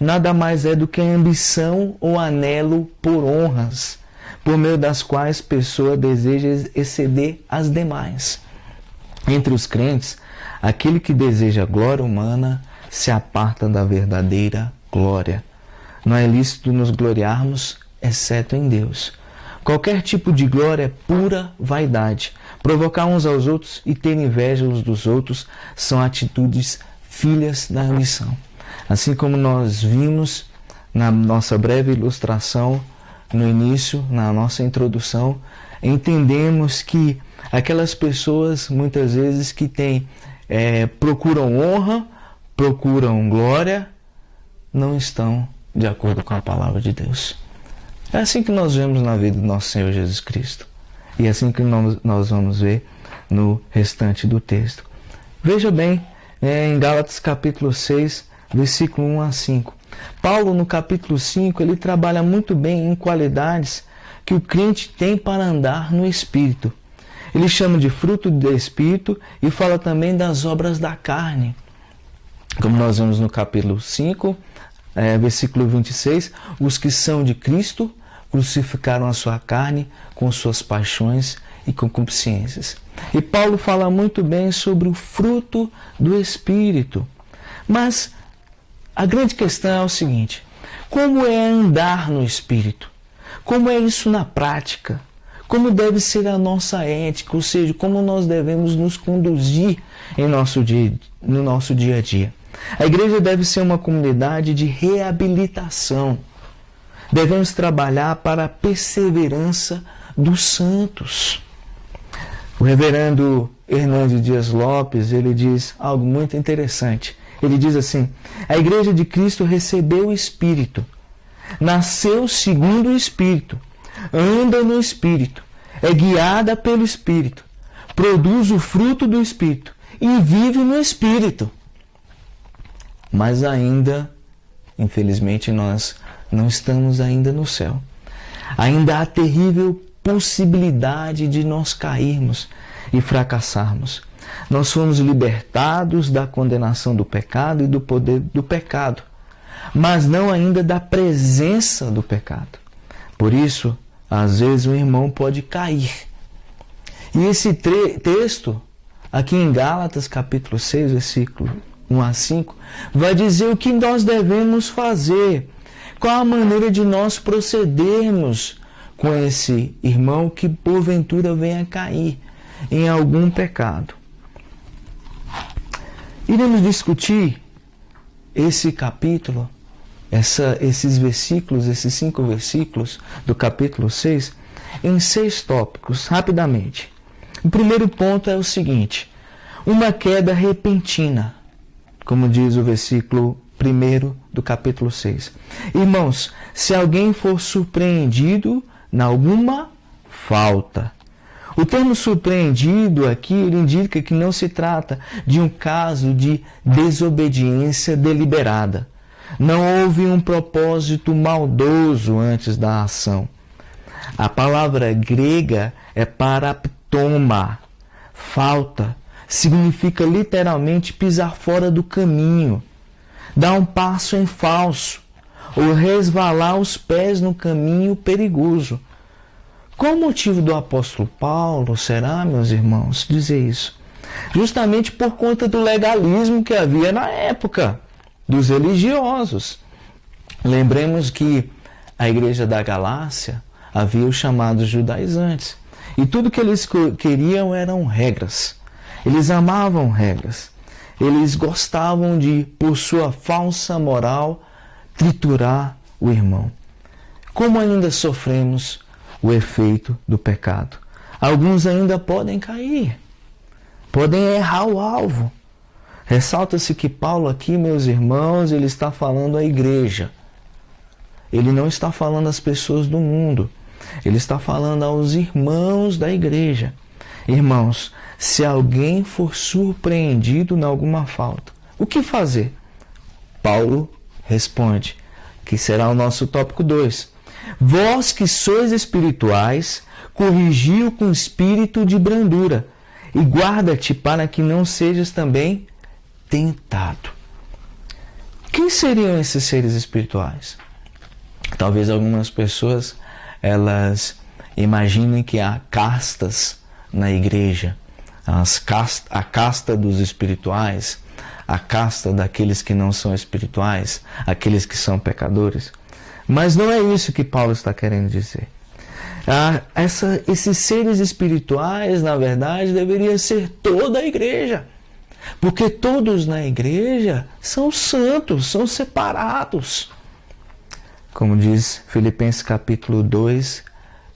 Nada mais é do que a ambição ou anelo por honras, por meio das quais a pessoa deseja exceder as demais. Entre os crentes, aquele que deseja glória humana se aparta da verdadeira glória. Não é lícito nos gloriarmos, exceto em Deus. Qualquer tipo de glória é pura vaidade. Provocar uns aos outros e ter inveja uns dos outros são atitudes filhas da missão. Assim como nós vimos na nossa breve ilustração, no início, na nossa introdução, entendemos que aquelas pessoas, muitas vezes, que procuram honra, procuram glória, não estão de acordo com a palavra de Deus. É assim que nós vemos na vida do nosso Senhor Jesus Cristo. E é assim que nós vamos ver no restante do texto. Veja bem, em Gálatas capítulo 6, versículo 1 a 5. Paulo, no capítulo 5, ele trabalha muito bem em qualidades que o crente tem para andar no Espírito. Ele chama de fruto do Espírito e fala também das obras da carne. Como nós vemos no capítulo 5, versículo 26, os que são de Cristo crucificaram a sua carne com suas paixões e concupiscências. E Paulo fala muito bem sobre o fruto do Espírito. Mas a grande questão é o seguinte: como é andar no Espírito? Como é isso na prática? Como deve ser a nossa ética? Ou seja, como nós devemos nos conduzir no nosso dia a dia? A igreja deve ser uma comunidade de reabilitação. Devemos trabalhar para a perseverança dos santos. O reverendo Hernandes Dias Lopes, ele diz algo muito interessante. Ele diz assim: a igreja de Cristo recebeu o Espírito, nasceu segundo o Espírito, anda no Espírito, é guiada pelo Espírito, produz o fruto do Espírito e vive no Espírito. Mas ainda, infelizmente, nós não estamos ainda no céu. Ainda há terrível possibilidade de nós cairmos e fracassarmos. Nós fomos libertados da condenação do pecado e do poder do pecado, mas não ainda da presença do pecado. Por isso, às vezes o irmão pode cair. E esse texto, aqui em Gálatas capítulo 6, versículo 1 a 5, vai dizer o que nós devemos fazer, qual a maneira de nós procedermos com esse irmão que porventura venha cair em algum pecado. Iremos discutir esse capítulo, esses versículos, esses 5 versículos do capítulo 6, em 6 tópicos, rapidamente. O primeiro ponto é o seguinte: uma queda repentina, como diz o versículo 1 do capítulo 6. Irmãos, se alguém for surpreendido em alguma falta. O termo surpreendido aqui, ele indica que não se trata de um caso de desobediência deliberada. Não houve um propósito maldoso antes da ação. A palavra grega é paraptoma, falta. Significa literalmente pisar fora do caminho, dar um passo em falso, ou resvalar os pés no caminho perigoso. Qual o motivo do apóstolo Paulo, será, meus irmãos, dizer isso? Justamente por conta do legalismo que havia na época dos religiosos. Lembremos que a igreja da Galácia havia os chamados judaizantes. E tudo que eles queriam eram regras. Eles amavam regras. Eles gostavam de, por sua falsa moral, triturar o irmão. Como ainda sofremos o efeito do pecado? Alguns ainda podem cair, podem errar o alvo. Ressalta-se que Paulo aqui, meus irmãos, ele está falando à igreja. Ele não está falando às pessoas do mundo. Ele está falando aos irmãos da igreja. Irmãos, se alguém for surpreendido em alguma falta, o que fazer? Paulo responde, que será o nosso tópico 2. Vós que sois espirituais, corrigiu com espírito de brandura, e guarda-te para que não sejas também tentado. Quem seriam esses seres espirituais? Talvez algumas pessoas elas imaginem que há castas na igreja, a casta dos espirituais, a casta daqueles que não são espirituais, aqueles que são pecadores. Mas não é isso que Paulo está querendo dizer. Esses seres espirituais, na verdade, deveriam ser toda a igreja. porque todos na igreja são santos, são separados. Como diz Filipenses capítulo 2,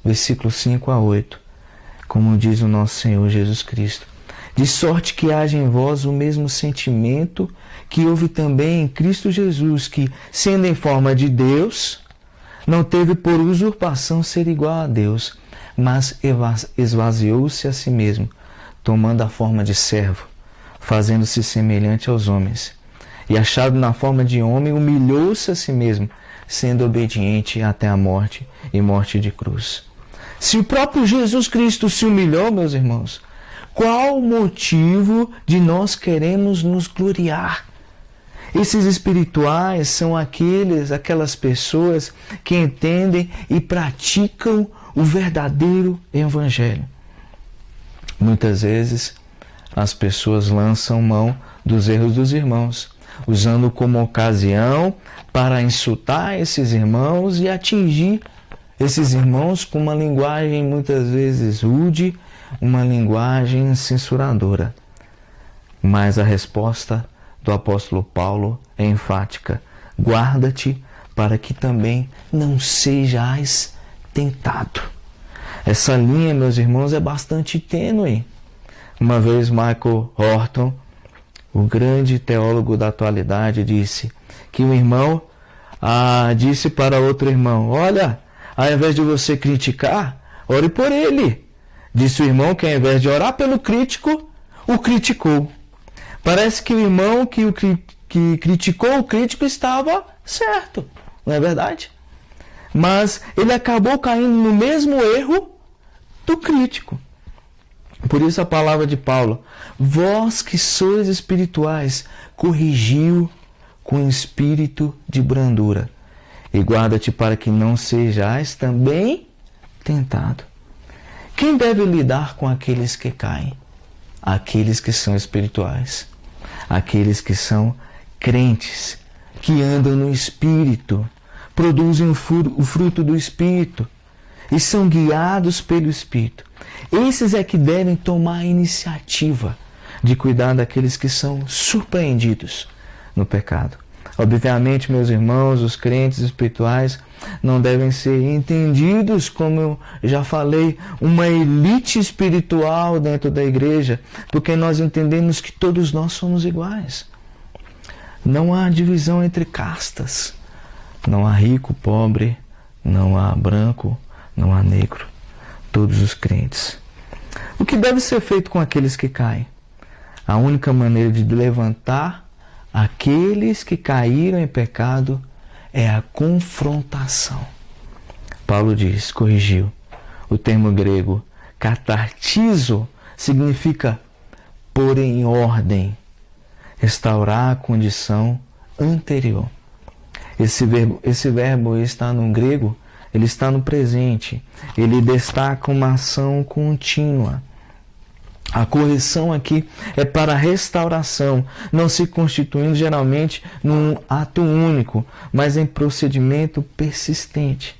versículo 5 a 8, como diz o nosso Senhor Jesus Cristo: de sorte que haja em vós o mesmo sentimento que houve também em Cristo Jesus, que, sendo em forma de Deus, não teve por usurpação ser igual a Deus, mas esvaziou-se a si mesmo, tomando a forma de servo, fazendo-se semelhante aos homens. E achado na forma de homem, humilhou-se a si mesmo, sendo obediente até a morte e morte de cruz. Se o próprio Jesus Cristo se humilhou, meus irmãos, qual o motivo de nós queremos nos gloriar? Esses espirituais são aquelas pessoas que entendem e praticam o verdadeiro evangelho. Muitas vezes as pessoas lançam mão dos erros dos irmãos, usando como ocasião para insultar esses irmãos e atingir esses irmãos com uma linguagem muitas vezes rude, uma linguagem censuradora. Mas a resposta do apóstolo Paulo é enfática: guarda-te para que também não sejais tentado. Essa linha, meus irmãos, é bastante tênue. Uma vez Michael Horton, o grande teólogo da atualidade, disse que um irmão disse para outro irmão: olha, ao invés de você criticar, ore por ele. Disse o irmão que ao invés de orar pelo crítico, o criticou. Parece que o irmão que criticou o crítico estava certo, não é verdade? Mas ele acabou caindo no mesmo erro do crítico. Por isso a palavra de Paulo: vós que sois espirituais, corrigiu com espírito de brandura, e guarda-te para que não sejais também tentado. Quem deve lidar com aqueles que caem? Aqueles que são espirituais, aqueles que são crentes, que andam no Espírito, produzem o fruto do Espírito e são guiados pelo Espírito. Esses é que devem tomar a iniciativa de cuidar daqueles que são surpreendidos no pecado. Obviamente, meus irmãos, os crentes espirituais não devem ser entendidos, como eu já falei, uma elite espiritual dentro da igreja, porque nós entendemos que todos nós somos iguais. Não há divisão entre castas, não há rico, pobre, não há branco, não há negro. Todos os crentes. O que deve ser feito com aqueles que caem? A única maneira de levantar aqueles que caíram em pecado é a confrontação. Paulo diz, corrigiu. O termo grego katartizo significa pôr em ordem, restaurar a condição anterior. Esse verbo está no grego, ele está no presente. Ele destaca uma ação contínua. A correção aqui é para a restauração, não se constituindo geralmente num ato único, mas em procedimento persistente.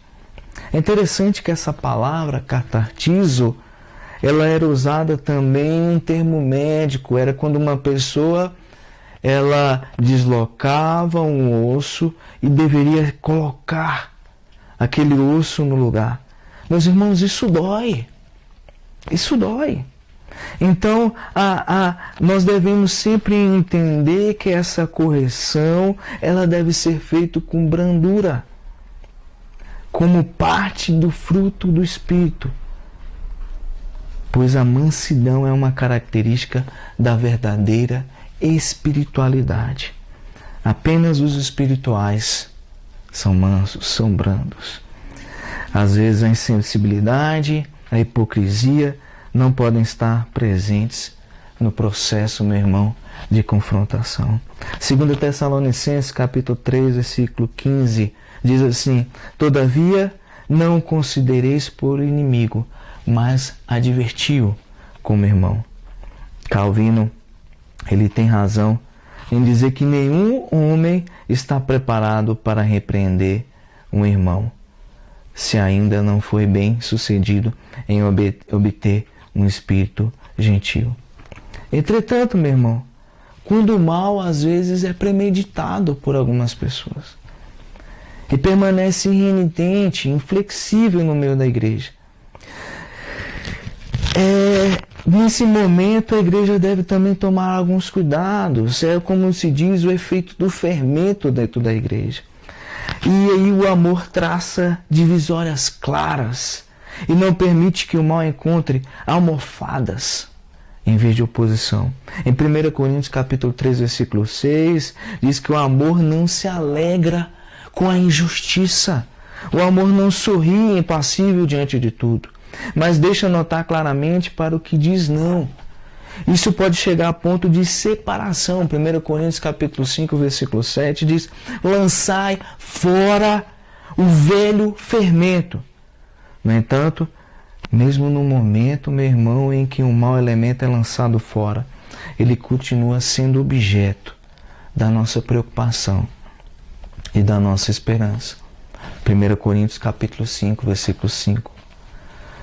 É interessante que essa palavra, catartizo, ela era usada também em um termo médico. Era quando uma pessoa ela deslocava um osso e deveria colocar aquele osso no lugar. Meus irmãos, isso dói. Isso dói. Então, nós devemos sempre entender que essa correção ela deve ser feita com brandura, como parte do fruto do Espírito, pois a mansidão é uma característica da verdadeira espiritualidade. Apenas os espirituais são mansos, são brandos. Às vezes a insensibilidade, a hipocrisia não podem estar presentes no processo, meu irmão, de confrontação. 2 Tessalonicenses, capítulo 3, versículo 15, diz assim: todavia não o considereis por inimigo, mas adverti-o como irmão. Calvino, ele tem razão em dizer que nenhum homem está preparado para repreender um irmão, se ainda não foi bem sucedido em obter um espírito gentil. Entretanto, meu irmão, quando o mal às vezes é premeditado por algumas pessoas e permanece renitente, inflexível no meio da igreja. Nesse momento a igreja deve também tomar alguns cuidados. É como se diz, o efeito do fermento dentro da igreja. E aí o amor traça divisórias claras e não permite que o mal encontre almofadas em vez de oposição. Em 1 Coríntios capítulo 3, versículo 6, diz que o amor não se alegra com a injustiça. O amor não sorri impassível diante de tudo, mas deixa notar claramente para o que diz não. Isso pode chegar a ponto de separação. 1 Coríntios capítulo 5, versículo 7 diz: lançai fora o velho fermento. No entanto, mesmo no momento, meu irmão, em que um mau elemento é lançado fora, ele continua sendo objeto da nossa preocupação e da nossa esperança. 1 Coríntios capítulo 5, versículo 5.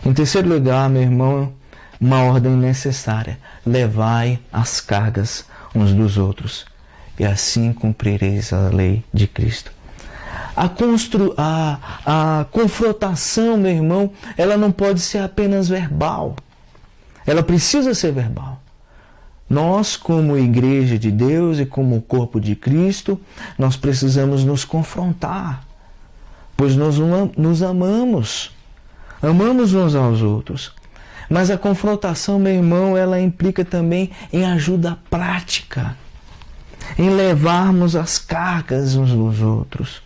Em terceiro lugar, meu irmão, uma ordem necessária: levai as cargas uns dos outros, e assim cumprireis a lei de Cristo. A confrontação, meu irmão, ela não pode ser apenas verbal. Ela precisa ser verbal. Nós, como igreja de Deus e como corpo de Cristo, nós precisamos nos confrontar, pois nós nos amamos. Amamos uns aos outros. Mas a confrontação, meu irmão, ela implica também em ajuda prática, em levarmos as cargas uns dos outros.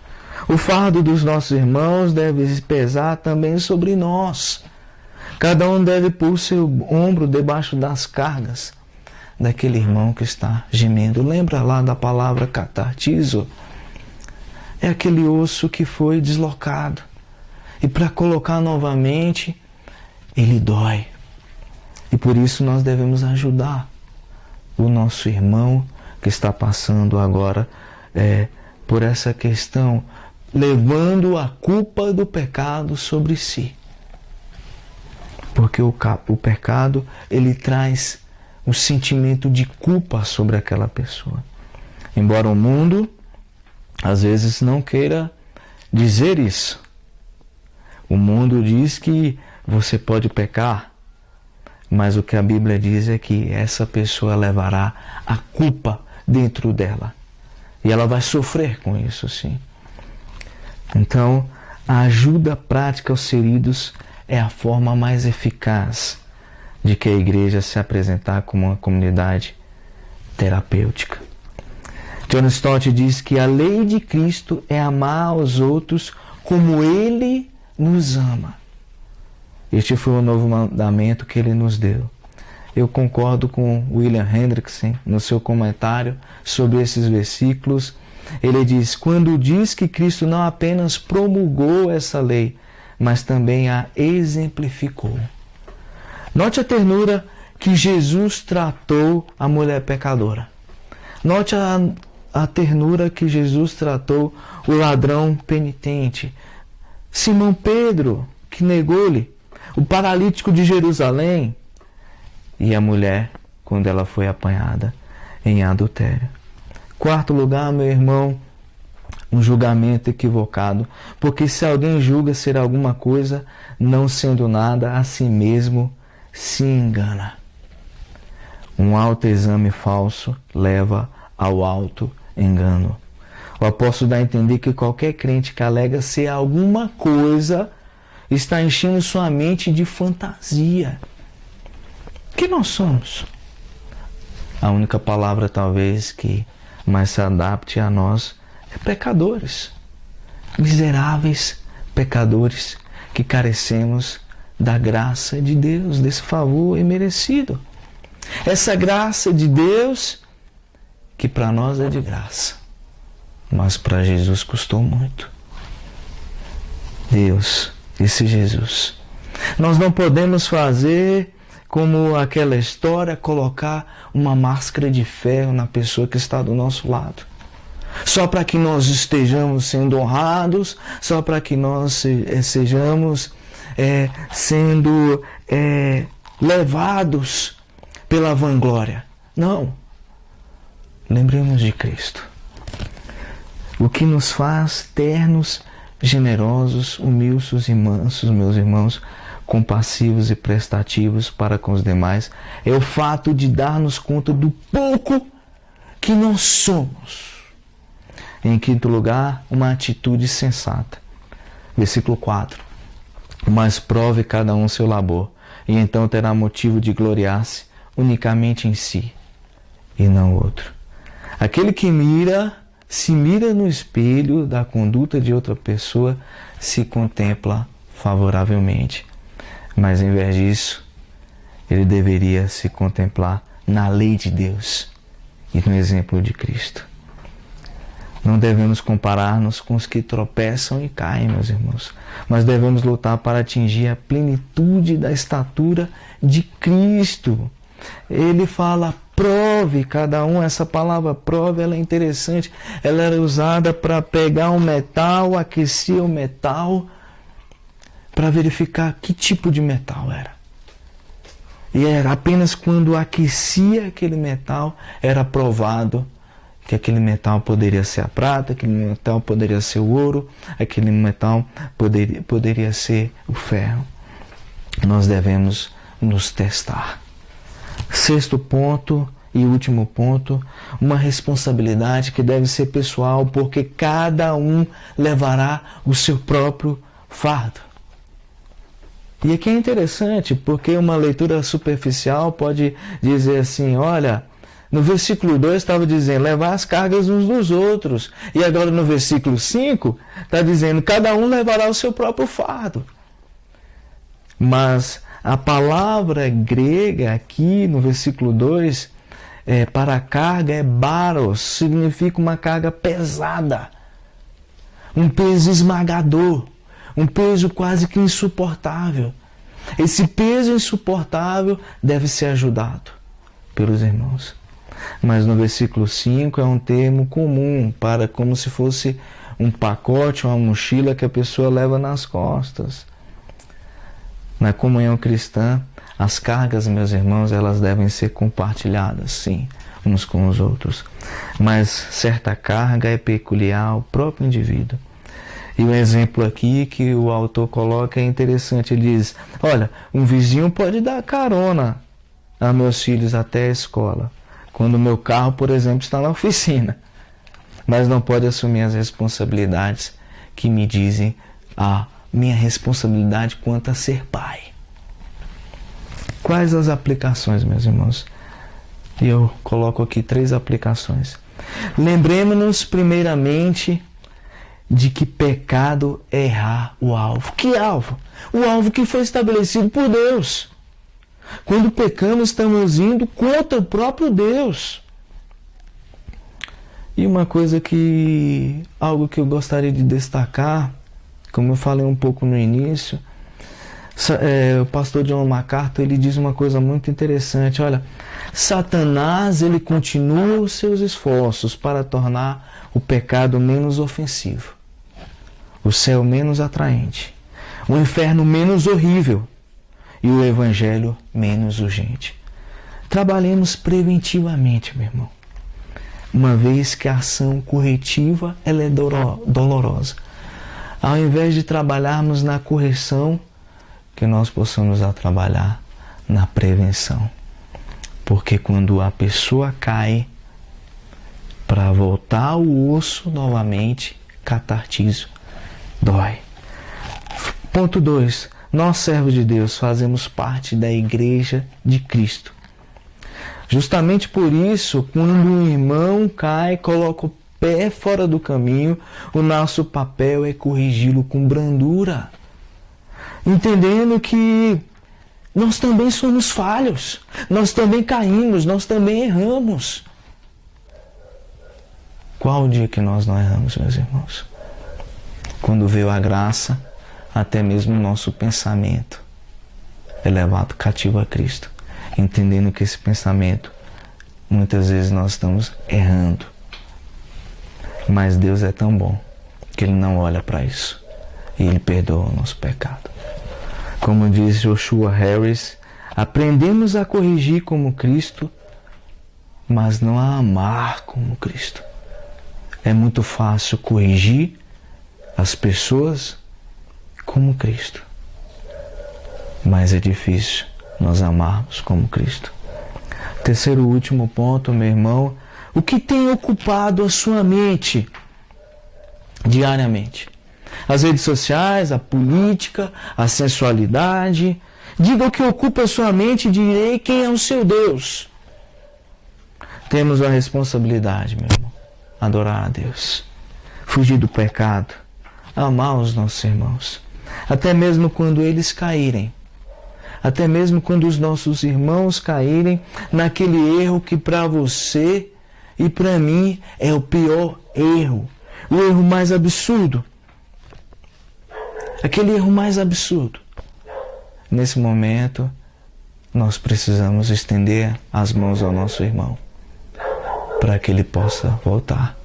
O fardo dos nossos irmãos deve pesar também sobre nós. Cada um deve pôr seu ombro debaixo das cargas daquele irmão que está gemendo. Lembra lá da palavra catartizo? É aquele osso que foi deslocado. E para colocar novamente, ele dói. E por isso nós devemos ajudar o nosso irmão que está passando agora por essa questão, levando a culpa do pecado sobre si. Porque o pecado, ele traz o sentimento de culpa sobre aquela pessoa. Embora o mundo, às vezes, não queira dizer isso. O mundo diz que você pode pecar, mas o que a Bíblia diz é que essa pessoa levará a culpa dentro dela. E ela vai sofrer com isso, sim. Então, a ajuda prática aos feridos é a forma mais eficaz de que a igreja se apresentar como uma comunidade terapêutica. John Stott diz que a lei de Cristo é amar aos outros como Ele nos ama. Este foi o novo mandamento que Ele nos deu. Eu concordo com William Hendrickson no seu comentário sobre esses versículos. Ele diz: quando diz que Cristo não apenas promulgou essa lei, mas também a exemplificou. Note a ternura que Jesus tratou a mulher pecadora. Note a ternura que Jesus tratou o ladrão penitente. Simão Pedro, que negou-lhe, o paralítico de Jerusalém, e a mulher, quando ela foi apanhada em adultério. Quarto lugar, meu irmão, um julgamento equivocado, porque se alguém julga ser alguma coisa, não sendo nada, a si mesmo se engana. Um autoexame falso leva ao auto-engano. O apóstolo dá a entender que qualquer crente que alega ser alguma coisa está enchendo sua mente de fantasia. O que nós somos? A única palavra talvez que mais se adapte a nós é pecadores. Miseráveis pecadores que carecemos da graça de Deus, desse favor imerecido. Essa graça de Deus que para nós é de graça, mas para Jesus custou muito. Deus, esse Jesus. Nós não podemos fazer como aquela história, colocar uma máscara de ferro na pessoa que está do nosso lado. Só para que nós estejamos sendo honrados, só para que nós sejamos sendo levados pela vanglória. Não. lembremos de Cristo. O que nos faz ternos, generosos, humildes e mansos, meus irmãos, compassivos e prestativos para com os demais, é o fato de dar-nos conta do pouco que nós somos. Em quinto lugar, uma atitude sensata. Versículo 4. Mas prove cada um seu labor, e então terá motivo de gloriar-se unicamente em si, e não outro. Aquele que se mira no espelho da conduta de outra pessoa, se contempla favoravelmente. Mas em vez disso, ele deveria se contemplar na lei de Deus e no exemplo de Cristo. Não devemos comparar-nos com os que tropeçam e caem, meus irmãos, mas devemos lutar para atingir a plenitude da estatura de Cristo. Ele fala, prove cada um. Essa palavra prove, ela é interessante. Ela era usada para pegar um metal, aquecer o metal, para verificar que tipo de metal era. E era apenas quando aquecia aquele metal, era provado que aquele metal poderia ser a prata, aquele metal poderia ser o ouro, aquele metal poderia ser o ferro. Nós devemos nos testar. Sexto ponto e último ponto, uma responsabilidade que deve ser pessoal, porque cada um levará o seu próprio fardo. E aqui é interessante, porque uma leitura superficial pode dizer assim, olha, no versículo 2 estava dizendo, levar as cargas uns dos outros. E agora no versículo 5 está dizendo, cada um levará o seu próprio fardo. Mas a palavra grega aqui no versículo 2, para a carga é baros, significa uma carga pesada. Um peso esmagador, um peso quase que insuportável. Esse peso insuportável deve ser ajudado pelos irmãos. Mas no versículo 5 é um termo comum para como se fosse um pacote, uma mochila que a pessoa leva nas costas. Na comunhão cristã, as cargas, meus irmãos, elas devem ser compartilhadas, sim, uns com os outros. Mas certa carga é peculiar ao próprio indivíduo. E o exemplo aqui que o autor coloca é interessante. Ele diz, olha, um vizinho pode dar carona a meus filhos até a escola, quando o meu carro, por exemplo, está na oficina, mas não pode assumir as responsabilidades que me dizem a minha responsabilidade quanto a ser pai. Quais as aplicações, meus irmãos? E eu coloco aqui 3 aplicações. Lembremos-nos primeiramente de que pecado é errar o alvo. Que alvo? O alvo que foi estabelecido por Deus. Quando pecamos, estamos indo contra o próprio Deus. E uma coisa algo que eu gostaria de destacar, como eu falei um pouco no início, o pastor John MacArthur, ele diz uma coisa muito interessante. Olha, Satanás, ele continua os seus esforços para tornar o pecado menos ofensivo, o céu menos atraente, o inferno menos horrível e o evangelho menos urgente. Trabalhemos preventivamente, meu irmão, uma vez que a ação corretiva ela é dolorosa. Ao invés de trabalharmos na correção, que nós possamos trabalhar na prevenção. Porque quando a pessoa cai, para voltar o osso novamente, catartizo, dói. Ponto 2. Nós, servos de Deus, fazemos parte da Igreja de Cristo. Justamente por isso, quando um irmão cai, coloca o pé fora do caminho, o nosso papel é corrigi-lo com brandura, entendendo que nós também somos falhos, nós também caímos, nós também erramos. Qual o dia que nós não erramos, meus irmãos? Quando veio a graça, até mesmo o nosso pensamento é levado cativo a Cristo, entendendo que esse pensamento, muitas vezes nós estamos errando. Mas Deus é tão bom que Ele não olha para isso e Ele perdoa o nosso pecado. Como diz Joshua Harris, aprendemos a corrigir como Cristo mas não a amar como Cristo. É muito fácil corrigir as pessoas como Cristo, mas é difícil nós amarmos como Cristo. Terceiro e último ponto, meu irmão, o que tem ocupado a sua mente diariamente? As redes sociais, a política, a sensualidade. Diga o que ocupa a sua mente e direi quem é o seu Deus. Temos a responsabilidade, meu irmão, adorar a Deus, fugir do pecado, amar os nossos irmãos, até mesmo quando eles caírem, até mesmo quando os nossos irmãos caírem naquele erro que para você e para mim é o pior erro, o erro mais absurdo, aquele erro mais absurdo. Nesse momento, nós precisamos estender as mãos ao nosso irmão, para que ele possa voltar.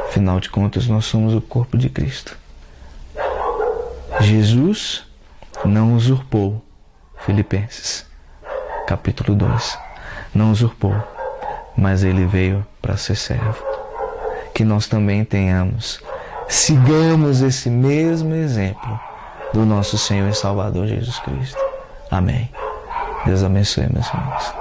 Afinal de contas, nós somos o corpo de Cristo. Jesus não usurpou, Filipenses, capítulo 2, não usurpou, mas ele veio para ser servo. Que nós também sigamos esse mesmo exemplo do nosso Senhor e Salvador Jesus Cristo. Amém. Deus abençoe, meus irmãos.